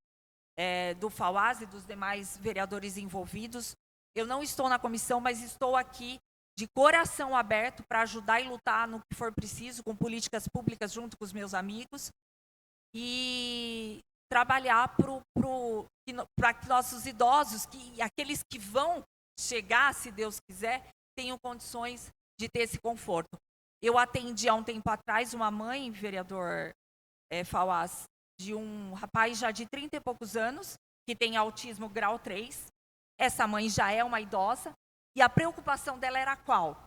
do FAUAS e dos demais vereadores envolvidos. Eu não estou na comissão, mas estou aqui de coração aberto para ajudar e lutar no que for preciso, com políticas públicas junto com os meus amigos, e trabalhar para que nossos idosos, aqueles que vão chegar, se Deus quiser, tenham condições de ter esse conforto. Eu atendi há um tempo atrás uma mãe, vereador Fauás, de um rapaz já de 30 e poucos anos, que tem autismo grau 3. Essa mãe já é uma idosa, e a preocupação dela era qual?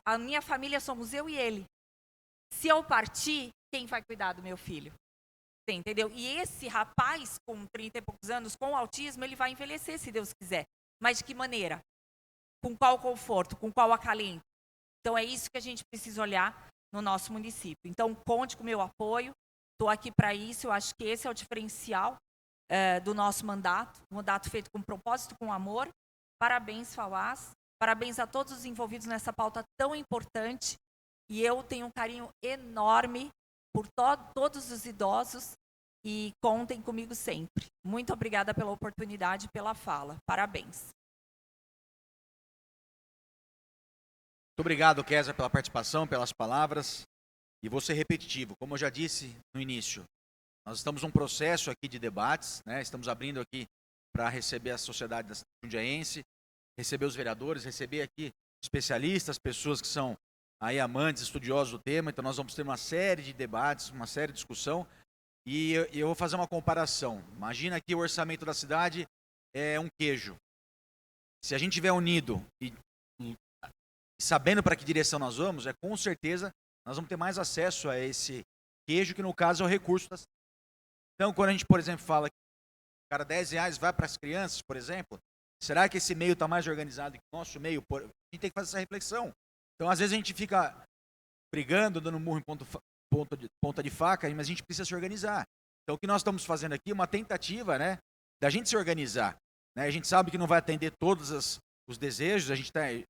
A minha família somos eu e ele. Se eu partir, quem vai cuidar do meu filho? Você entendeu? E esse rapaz, com 30 e poucos anos, com autismo, ele vai envelhecer, se Deus quiser. Mas de que maneira? Com qual conforto? Com qual acalento? Então, é isso que a gente precisa olhar no nosso município. Então, conte com o meu apoio. Estou aqui para isso. Eu acho que esse é o diferencial do nosso mandato. Um mandato feito com propósito, com amor. Parabéns, Fauás. Parabéns a todos os envolvidos nessa pauta tão importante. E eu tenho um carinho enorme por todos os idosos. E contem comigo sempre. Muito obrigada pela oportunidade e pela fala. Parabéns. Muito obrigado, Kézia, pela participação, pelas palavras. E vou ser repetitivo. Como eu já disse no início, nós estamos num processo aqui de debates, né? Estamos abrindo aqui para receber a sociedade jundiaense, receber os vereadores, receber aqui especialistas, pessoas que são aí amantes, estudiosos do tema. Então, nós vamos ter uma série de debates, uma série de discussão. E eu vou fazer uma comparação. Imagina que o orçamento da cidade é um queijo. Se a gente estiver unido e sabendo para que direção nós vamos, com certeza nós vamos ter mais acesso a esse queijo, que no caso é o recurso da cidade. Então, quando a gente, por exemplo, fala que cada R$10 vai para as crianças, por exemplo, será que esse meio está mais organizado que o nosso meio? A gente tem que fazer essa reflexão. Então, às vezes a gente fica brigando, dando murro em ponta de faca, mas a gente precisa se organizar. Então, o que nós estamos fazendo aqui é uma tentativa, né, da gente se organizar. Né? A gente sabe que não vai atender todos os desejos,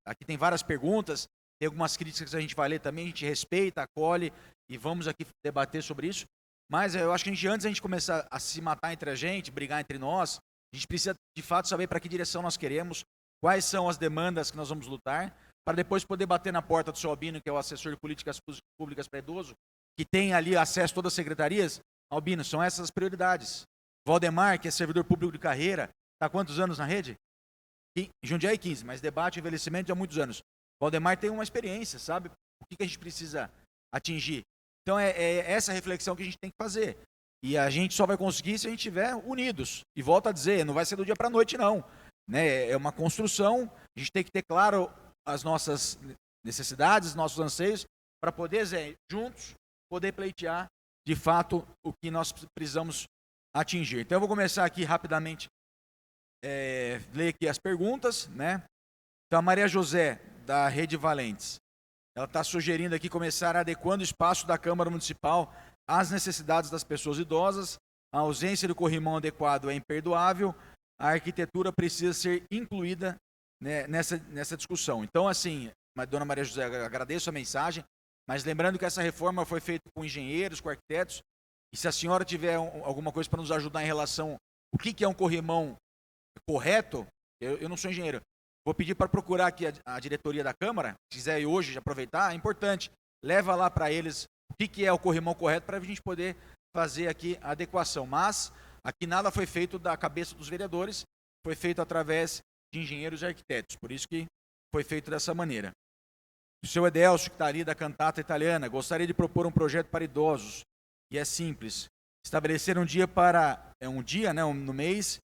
aqui tem várias perguntas, tem algumas críticas que a gente vai ler também, a gente respeita, acolhe e vamos aqui debater sobre isso. Mas eu acho que antes da gente começar a se matar entre a gente, brigar entre nós, a gente precisa de fato saber para que direção nós queremos, quais são as demandas que nós vamos lutar, para depois poder bater na porta do seu Albino, que é o assessor de políticas públicas para idoso, que tem ali acesso a todas as secretarias. Albino, são essas as prioridades. Valdemar, que é servidor público de carreira, está há quantos anos na rede? Jundiaí 15, mas debate o envelhecimento há muitos anos. Valdemar tem uma experiência, sabe? O que a gente precisa atingir. Então, é essa reflexão que a gente tem que fazer. E a gente só vai conseguir se a gente estiver unidos. E volto a dizer, não vai ser do dia para a noite, não. Né? É uma construção, a gente tem que ter claro as nossas necessidades, nossos anseios, para poder, juntos, poder pleitear, de fato, o que nós precisamos atingir. Então, eu vou começar aqui rapidamente, ler aqui as perguntas, né? Então, a Maria José, da Rede Valentes, ela está sugerindo aqui começar adequando o espaço da Câmara Municipal às necessidades das pessoas idosas. A ausência do corrimão adequado é imperdoável. A arquitetura precisa ser incluída, né, nessa discussão. Então, assim, dona Maria José, agradeço a mensagem. Mas lembrando que essa reforma foi feita com engenheiros, com arquitetos, e se a senhora tiver alguma coisa para nos ajudar em relação ao que é um corrimão correto, eu não sou engenheiro, vou pedir para procurar aqui a diretoria da Câmara, se quiser hoje aproveitar, é importante, leva lá para eles o que é o corrimão correto para a gente poder fazer aqui a adequação. Mas aqui nada foi feito da cabeça dos vereadores, foi feito através de engenheiros e arquitetos, por isso que foi feito dessa maneira. O seu Edelcio, que está ali da Cantata Italiana, gostaria de propor um projeto para idosos, e é simples, estabelecer um dia no mês,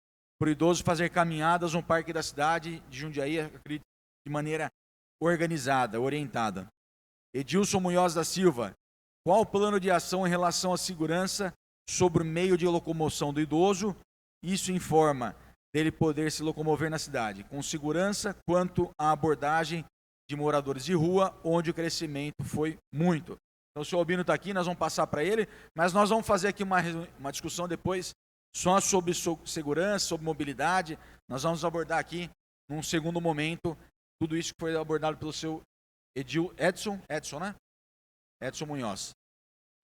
para o idoso fazer caminhadas no parque da cidade de Jundiaí, acredito, de maneira organizada, orientada. Edilson Munhoz da Silva, qual o plano de ação em relação à segurança sobre o meio de locomoção do idoso? Isso informa dele poder se locomover na cidade, com segurança quanto à abordagem de moradores de rua, onde o crescimento foi muito. Então, o senhor Albino está aqui, nós vamos passar para ele, mas nós vamos fazer aqui uma discussão depois só sobre segurança, sobre mobilidade. Nós vamos abordar aqui, num segundo momento, tudo isso que foi abordado pelo seu Edson, né? Edson Munhoz.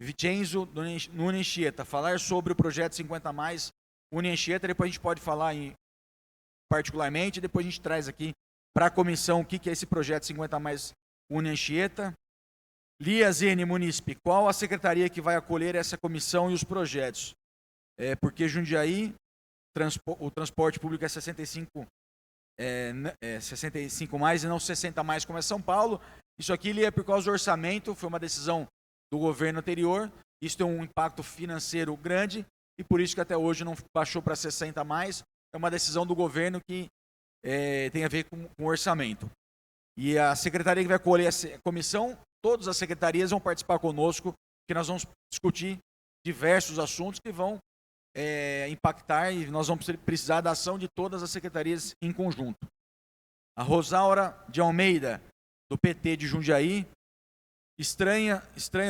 Vincenzo Nunes Anchieta, falar sobre o projeto 50 mais Unia Anchieta, depois a gente pode falar particularmente, depois a gente traz aqui para a comissão o que é esse projeto 50 mais Unia Anchieta. Lia Zene Munícipe, qual a secretaria que vai acolher essa comissão e os projetos? Porque Jundiaí, o transporte público é 65 mais e não 60 mais como é São Paulo. Isso aqui é por causa do orçamento, foi uma decisão do governo anterior, isso tem um impacto financeiro grande e por isso que até hoje não baixou para 60 mais, é uma decisão do governo que tem a ver com o orçamento. E a secretaria que vai acolher essa comissão, todas as secretarias vão participar conosco, que nós vamos discutir diversos assuntos que vão impactar e nós vamos precisar da ação de todas as secretarias em conjunto. A Rosaura de Almeida, do PT de Jundiaí, estranha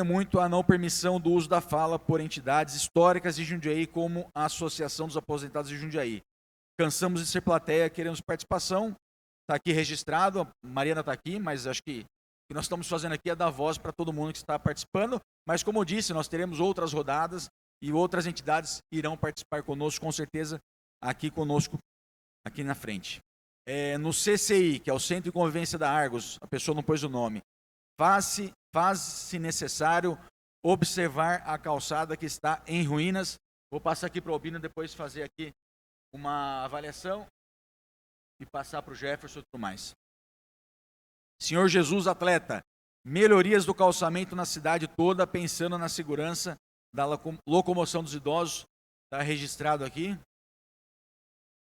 muito a não permissão do uso da fala por entidades históricas de Jundiaí, como a Associação dos Aposentados de Jundiaí. Cansamos de ser plateia, queremos participação. Está aqui registrado, a Mariana está aqui, mas acho que o que nós estamos fazendo aqui é dar voz para todo mundo que está participando. Mas, como eu disse, nós teremos outras rodadas e outras entidades irão participar conosco, com certeza, aqui conosco, aqui na frente. No CCI, que é o Centro de Convivência da Argos, a pessoa não pôs o nome, faz-se necessário observar a calçada que está em ruínas. Vou passar aqui para o Albino, depois fazer aqui uma avaliação e passar para o Jefferson e tudo mais. Senhor Jesus Atleta, melhorias do calçamento na cidade toda, pensando na segurança da locomoção dos idosos, está registrado aqui.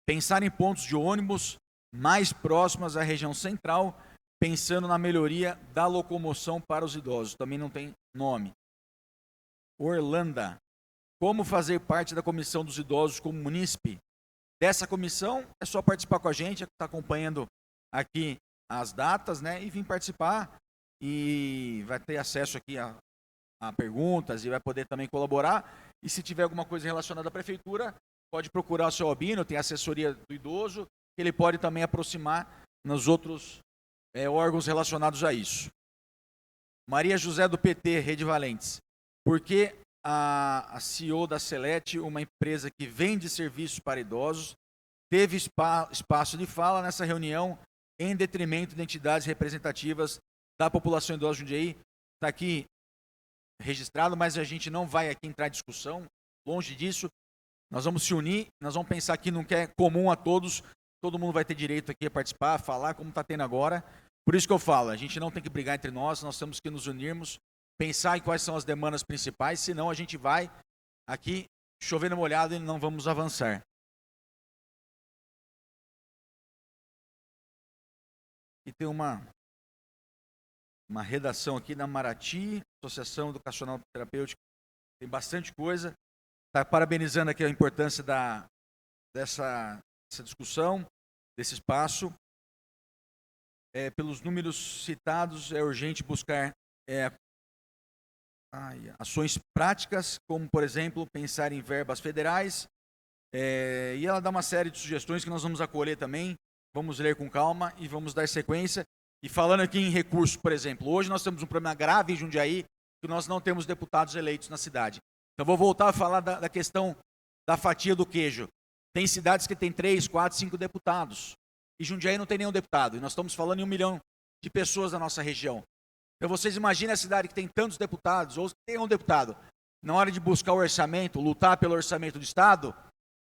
Pensar em pontos de ônibus mais próximos à região central, pensando na melhoria da locomoção para os idosos, também não tem nome. Orlando, como fazer parte da comissão dos idosos como munícipe? Dessa comissão, é só participar com a gente, está acompanhando aqui as datas, né, e vir participar, e vai ter acesso aqui a perguntas, e vai poder também colaborar, e se tiver alguma coisa relacionada à prefeitura, pode procurar o seu Albino, tem assessoria do idoso, que ele pode também aproximar nos outros órgãos relacionados a isso. Maria José do PT, Rede Valentes, por que a CEO da Celete, uma empresa que vende serviços para idosos, teve espaço de fala nessa reunião em detrimento de entidades representativas da população idosa de Jundiaí? Está aqui registrado, mas a gente não vai aqui entrar em discussão, longe disso. Nós vamos se unir, nós vamos pensar aqui no que é comum a todos, todo mundo vai ter direito aqui a participar, a falar, como está tendo agora. Por isso que eu falo, a gente não tem que brigar entre nós temos que nos unirmos, pensar em quais são as demandas principais, senão a gente vai aqui chover no molhado e não vamos avançar. E tem uma redação aqui da Marati, Associação Educacional Terapêutica, tem bastante coisa. Está parabenizando aqui a importância dessa discussão, desse espaço. Pelos números citados, é urgente buscar ações práticas, como, por exemplo, pensar em verbas federais, e ela dá uma série de sugestões que nós vamos acolher também, vamos ler com calma e vamos dar sequência. E falando aqui em recursos, por exemplo, hoje nós temos um problema grave em Jundiaí, que nós não temos deputados eleitos na cidade. Então, vou voltar a falar da questão da fatia do queijo. Tem cidades que tem 3, 4, 5 deputados. E Jundiaí não tem nenhum deputado. E nós estamos falando em 1 milhão de pessoas da nossa região. Então, vocês imaginem a cidade que tem tantos deputados, ou tem um deputado, na hora de buscar o orçamento, lutar pelo orçamento do Estado,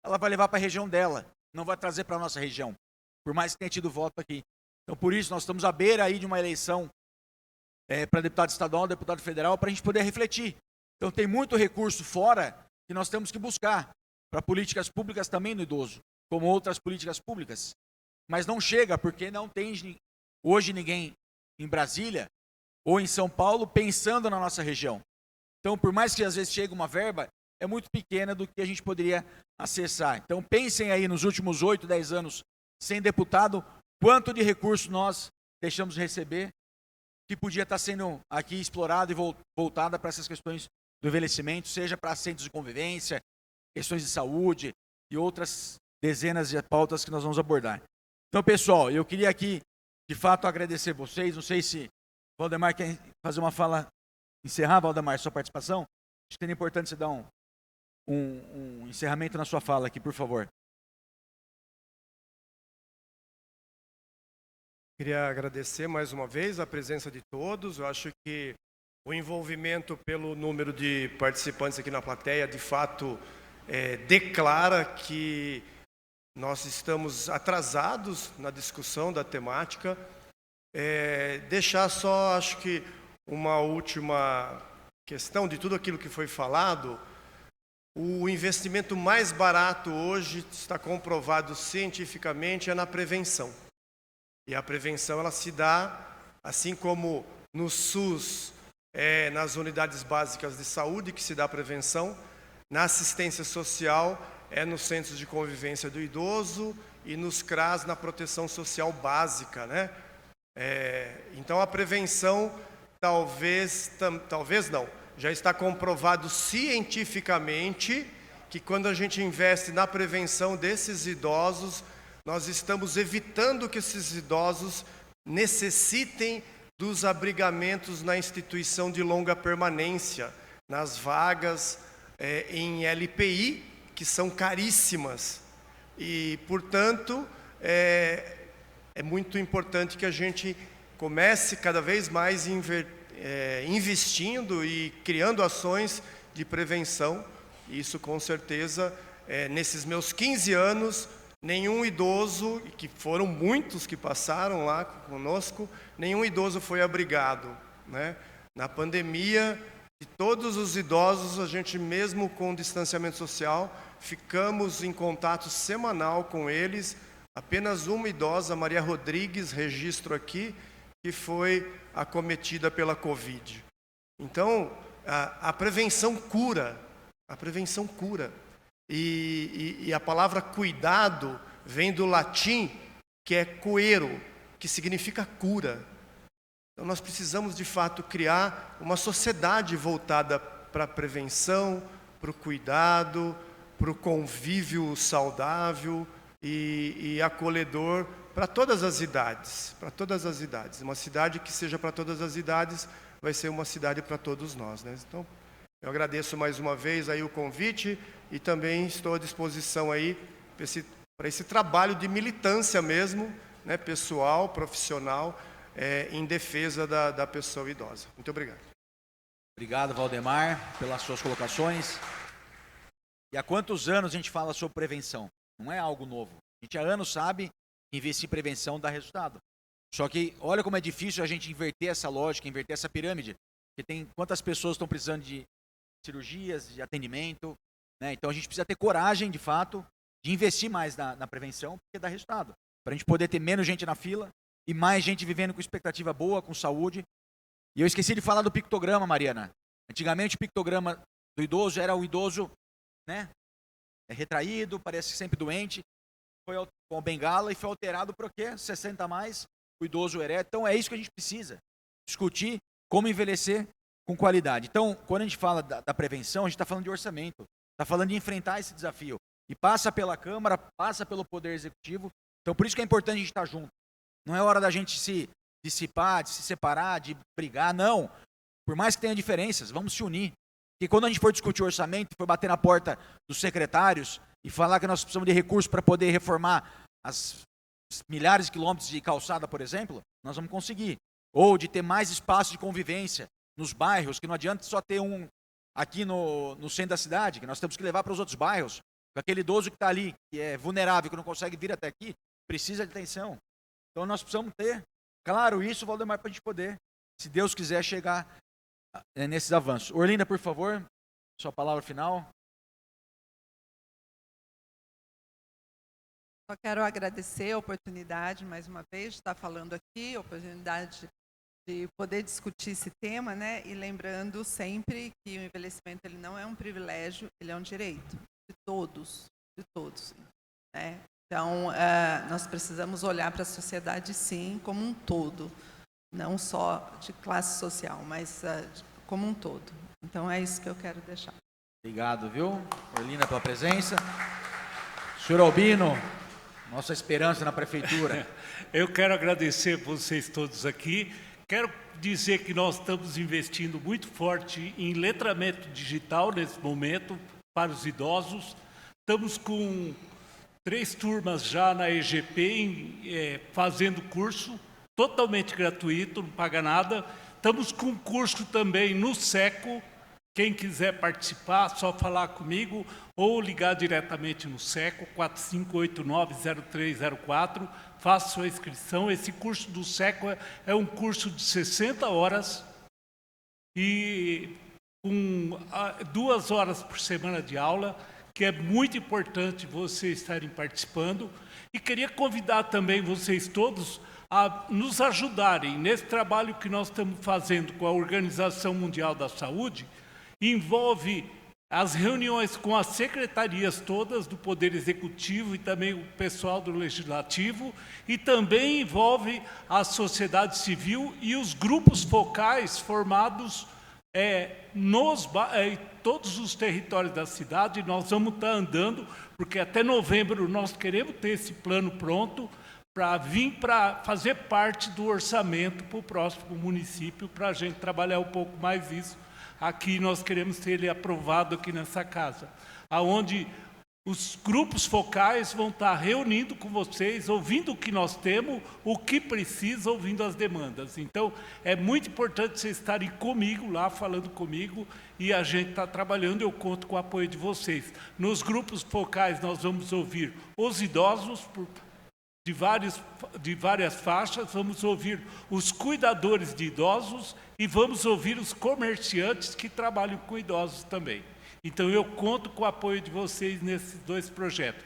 ela vai levar para a região dela, não vai trazer para a nossa região, por mais que tenha tido voto aqui. Então, por isso, nós estamos à beira aí de uma eleição para deputado estadual, deputado federal, para a gente poder refletir. Então, tem muito recurso fora que nós temos que buscar para políticas públicas também no idoso, como outras políticas públicas. Mas não chega, porque não tem hoje ninguém em Brasília ou em São Paulo pensando na nossa região. Então, por mais que às vezes chegue uma verba, é muito pequena do que a gente poderia acessar. Então, pensem aí nos últimos 8, 10 anos sem deputado, quanto de recurso nós deixamos de receber, que podia estar sendo aqui explorado e voltada para essas questões do envelhecimento, seja para centros de convivência, questões de saúde e outras dezenas de pautas que nós vamos abordar. Então, pessoal, eu queria aqui, de fato, agradecer vocês. Não sei se o Valdemar quer fazer uma fala, encerrar, Valdemar, sua participação. Acho que seria importante você dar um encerramento na sua fala aqui, por favor. Queria agradecer mais uma vez a presença de todos. Eu acho que o envolvimento pelo número de participantes aqui na plateia, de fato, declara que nós estamos atrasados na discussão da temática. Deixar só, acho que, uma última questão de tudo aquilo que foi falado. O investimento mais barato hoje, está comprovado cientificamente, é na prevenção. E a prevenção, ela se dá, assim como no SUS, nas unidades básicas de saúde que se dá a prevenção, na assistência social, nos centros de convivência do idoso e nos CRAS, na proteção social básica, né? Então, a prevenção, talvez não, já está comprovado cientificamente que quando a gente investe na prevenção desses idosos, nós estamos evitando que esses idosos necessitem dos abrigamentos na instituição de longa permanência, nas vagas em LPI, que são caríssimas. E, portanto, é muito importante que a gente comece cada vez mais investindo e criando ações de prevenção. Isso, com certeza, nesses meus 15 anos, nenhum idoso, que foram muitos que passaram lá conosco, nenhum idoso foi abrigado, né? Na pandemia, de todos os idosos, a gente, mesmo com distanciamento social, ficamos em contato semanal com eles. Apenas uma idosa, Maria Rodrigues, registro aqui, que foi acometida pela Covid. Então, a prevenção cura, a prevenção cura. E a palavra cuidado vem do latim, que é coero, que significa cura. Então, nós precisamos, de fato, criar uma sociedade voltada para a prevenção, para o cuidado, para o convívio saudável e acolhedor para todas as idades, para todas as idades. Uma cidade que seja para todas as idades vai ser uma cidade para todos nós, né? Então, eu agradeço mais uma vez aí o convite e também estou à disposição aí para esse trabalho de militância mesmo, né, pessoal, profissional, em defesa da pessoa idosa. Muito obrigado. Obrigado, Valdemar, pelas suas colocações. E há quantos anos a gente fala sobre prevenção? Não é algo novo. A gente há anos sabe que investir em prevenção dá resultado. Só que olha como é difícil a gente inverter essa lógica, inverter essa pirâmide. Porque tem quantas pessoas estão precisando de cirurgias, de atendimento, né? Então a gente precisa ter coragem, de fato, de investir mais na prevenção, porque dá resultado. Para a gente poder ter menos gente na fila e mais gente vivendo com expectativa boa, com saúde. E eu esqueci de falar do pictograma, Mariana. Antigamente o pictograma do idoso era o idoso, né, retraído, parece sempre doente, foi com a bengala e foi alterado para o quê? 60 a mais, o idoso ereto. Então é isso que a gente precisa, discutir como envelhecer com qualidade. Então, quando a gente fala da prevenção, a gente está falando de orçamento, está falando de enfrentar esse desafio. E passa pela Câmara, passa pelo Poder Executivo. Então, por isso que é importante a gente estar junto. Não é hora da gente se dissipar, de se separar, de brigar, não. Por mais que tenha diferenças, vamos se unir. Porque quando a gente for discutir o orçamento, for bater na porta dos secretários e falar que nós precisamos de recursos para poder reformar as milhares de quilômetros de calçada, por exemplo, nós vamos conseguir. Ou de ter mais espaço de convivência nos bairros, que não adianta só ter um aqui no centro da cidade, que nós temos que levar para os outros bairros. Aquele idoso que está ali, que é vulnerável, que não consegue vir até aqui, precisa de atenção. Então nós precisamos ter, claro, isso, Valdemar, para a gente poder, se Deus quiser, chegar nesses avanços. Orlinda, por favor, sua palavra final. Só quero agradecer a oportunidade, mais uma vez, de estar falando aqui, a oportunidade de poder discutir esse tema, né? E lembrando sempre que o envelhecimento ele não é um privilégio, ele é um direito de todos, né? Então, nós precisamos olhar para a sociedade, sim, como um todo, não só de classe social, mas como um todo. Então, é isso que eu quero deixar. Obrigado, viu, Orlinda, pela presença. Senhor Albino, nossa esperança na prefeitura. Eu quero agradecer vocês todos aqui. Quero dizer que nós estamos investindo muito forte em letramento digital nesse momento para os idosos. Estamos com 3 turmas já na EGP fazendo curso, totalmente gratuito, não paga nada. Estamos com um curso também no SECO. Quem quiser participar, só falar comigo ou ligar diretamente no SECO, 4589-0304. Faça sua inscrição. Esse curso do SECO é um curso de 60 horas e com 2 horas por semana de aula, que é muito importante vocês estarem participando. E queria convidar também vocês todos a nos ajudarem nesse trabalho que nós estamos fazendo com a Organização Mundial da Saúde. Envolve as reuniões com as secretarias todas do Poder Executivo e também o pessoal do Legislativo, e também envolve a sociedade civil e os grupos focais formados em todos os territórios da cidade. Nós vamos estar andando, porque até novembro nós queremos ter esse plano pronto para vir para fazer parte do orçamento para o próximo município, para a gente trabalhar um pouco mais isso. Aqui nós queremos ter ele aprovado aqui nessa casa, aonde os grupos focais vão estar reunindo com vocês, ouvindo o que nós temos, o que precisa, ouvindo as demandas. Então, é muito importante vocês estarem comigo lá, falando comigo, e a gente está trabalhando, eu conto com o apoio de vocês. Nos grupos focais nós vamos ouvir os idosos, de várias faixas, vamos ouvir os cuidadores de idosos e vamos ouvir os comerciantes que trabalham com idosos também. Então, eu conto com o apoio de vocês nesses 2 projetos.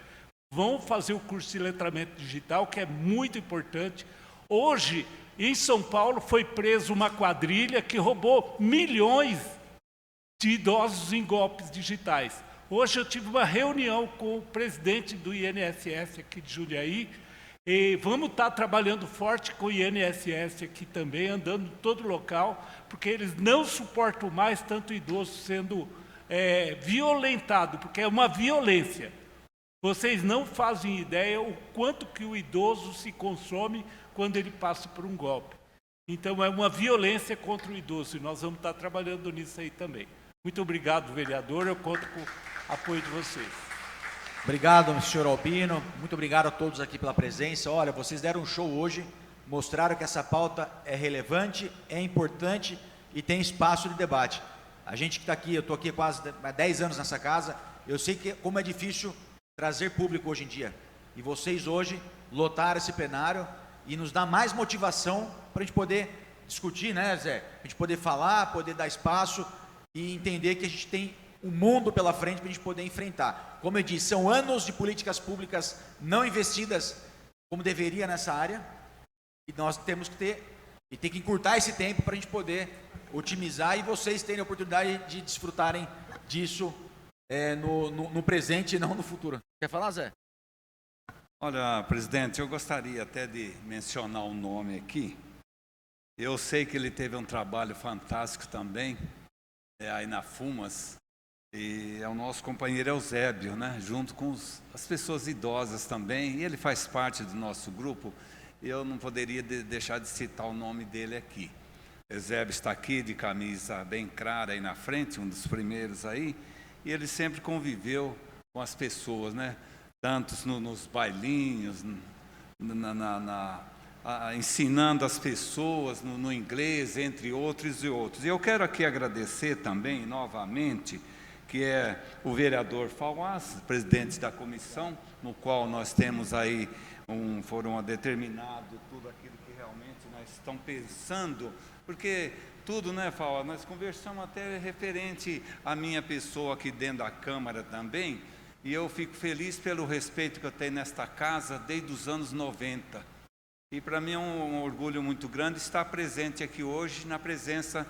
Vão fazer o curso de letramento digital, que é muito importante. Hoje, em São Paulo, foi preso uma quadrilha que roubou milhões de idosos em golpes digitais. Hoje eu tive uma reunião com o presidente do INSS aqui de Jundiaí, e vamos estar trabalhando forte com o INSS aqui também, andando em todo local, porque eles não suportam mais tanto idoso sendo violentado, porque é uma violência. Vocês não fazem ideia o quanto que o idoso se consome quando ele passa por um golpe. Então é uma violência contra o idoso, e nós vamos estar trabalhando nisso aí também. Muito obrigado, vereador, eu conto com o apoio de vocês. Obrigado, senhor Albino. Muito obrigado a todos aqui pela presença. Olha, vocês deram um show hoje, mostraram que essa pauta é relevante, é importante e tem espaço de debate. A gente que está aqui, eu estou aqui quase há 10 anos nessa casa, eu sei como é difícil trazer público hoje em dia. E vocês hoje lotaram esse plenário e nos dá mais motivação para a gente poder discutir, né, Zé? A gente poder falar, poder dar espaço e entender que a gente tem um mundo pela frente para a gente poder enfrentar. Como eu disse, são anos de políticas públicas não investidas como deveria nessa área, e nós temos que ter que encurtar esse tempo para a gente poder otimizar e vocês terem a oportunidade de desfrutarem disso no presente e não no futuro. Quer falar, Zé? Olha, presidente, eu gostaria até de mencionar um nome aqui. Eu sei que ele teve um trabalho fantástico também, aí na FUMAS, e é o nosso companheiro Eusébio, né? Junto com as pessoas idosas também, e ele faz parte do nosso grupo. eu não poderia deixar de citar o nome dele aqui. Eusébio está aqui de camisa bem clara aí na frente, um dos primeiros aí, e ele sempre conviveu com as pessoas, né? Tantos nos bailinhos, ensinando as pessoas no inglês, entre outros e outros. E eu quero aqui agradecer também, novamente, que é o vereador Fauás, presidente da comissão, no qual nós temos aí, foram determinado tudo aquilo que realmente nós estamos pensando, porque tudo, né, Fauás, nós conversamos até referente à minha pessoa aqui dentro da Câmara também, e eu fico feliz pelo respeito que eu tenho nesta casa desde os anos 90. E para mim é um orgulho muito grande estar presente aqui hoje, na presença,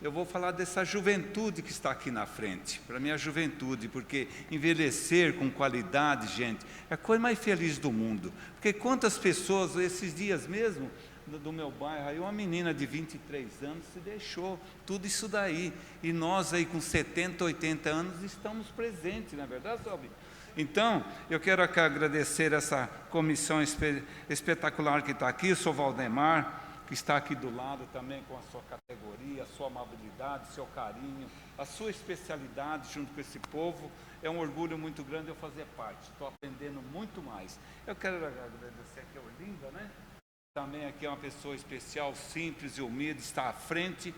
eu vou falar dessa juventude que está aqui na frente. Para mim é a juventude, porque envelhecer com qualidade, gente, é a coisa mais feliz do mundo. Porque quantas pessoas, esses dias mesmo, do meu bairro, aí uma menina de 23 anos se deixou, tudo isso daí. E nós aí com 70, 80 anos estamos presentes, não é verdade, Sobe? Então, eu quero aqui agradecer essa comissão espetacular que está aqui, o senhor Valdemar, que está aqui do lado também com a sua categoria, a sua amabilidade, seu carinho, a sua especialidade junto com esse povo. É um orgulho muito grande eu fazer parte, estou aprendendo muito mais. Eu quero agradecer aqui a Orlinda, né? Também aqui é uma pessoa especial, simples e humilde, está à frente.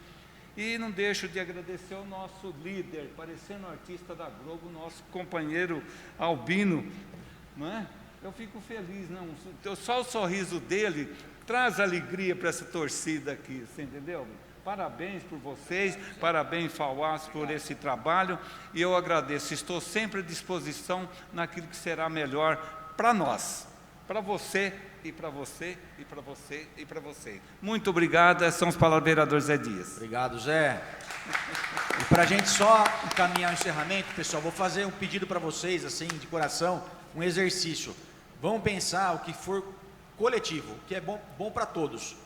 E não deixo de agradecer ao nosso líder, parecendo um artista da Globo, nosso companheiro Albino, não é? Eu fico feliz, não? Só o sorriso dele traz alegria para essa torcida aqui, você entendeu? Parabéns por vocês, parabéns, Fauás, por esse trabalho, e eu agradeço, estou sempre à disposição naquilo que será melhor para nós, para você, e para você, e para você, e para você. Muito obrigado, essas são as palavras do vereador Zé Dias. Obrigado, Zé. E para a gente só encaminhar o encerramento, pessoal, vou fazer um pedido para vocês, assim, de coração, um exercício. Vamos pensar o que for coletivo, o que é bom para todos.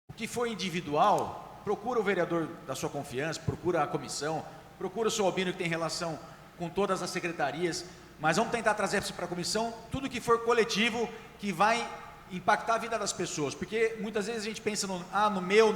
O que for individual, procura o vereador da sua confiança, procura a comissão, procura o seu Albino que tem relação com todas as secretarias, mas vamos tentar trazer para a comissão tudo que for coletivo, que vai impactar a vida das pessoas, porque muitas vezes a gente pensa no meu,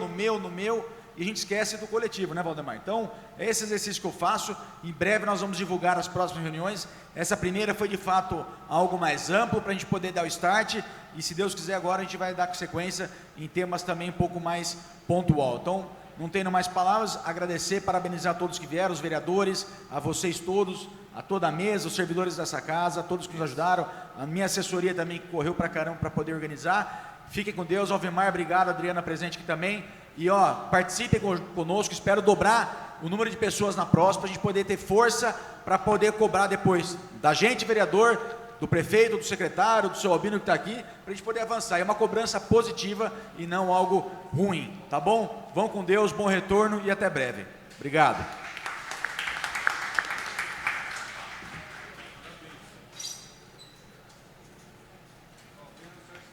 e a gente esquece do coletivo, né, Valdemar? Então, é esse exercício que eu faço. Em breve nós vamos divulgar as próximas reuniões. Essa primeira foi, de fato, algo mais amplo para a gente poder dar o start, e se Deus quiser agora a gente vai dar sequência em temas também um pouco mais pontual. Então, não tendo mais palavras, agradecer, parabenizar a todos que vieram, os vereadores, a vocês todos, a toda a mesa, os servidores dessa casa, a todos que nos ajudaram, a minha assessoria também que correu para caramba para poder organizar. Fiquem com Deus. Alvemar, obrigado, Adriana presente aqui também. E participem conosco, espero dobrar o número de pessoas na próxima, para a gente poder ter força para poder cobrar depois da gente, vereador, do prefeito, do secretário, do seu Albino que está aqui, para a gente poder avançar. É uma cobrança positiva e não algo ruim, tá bom? Vão com Deus, bom retorno e até breve. Obrigado.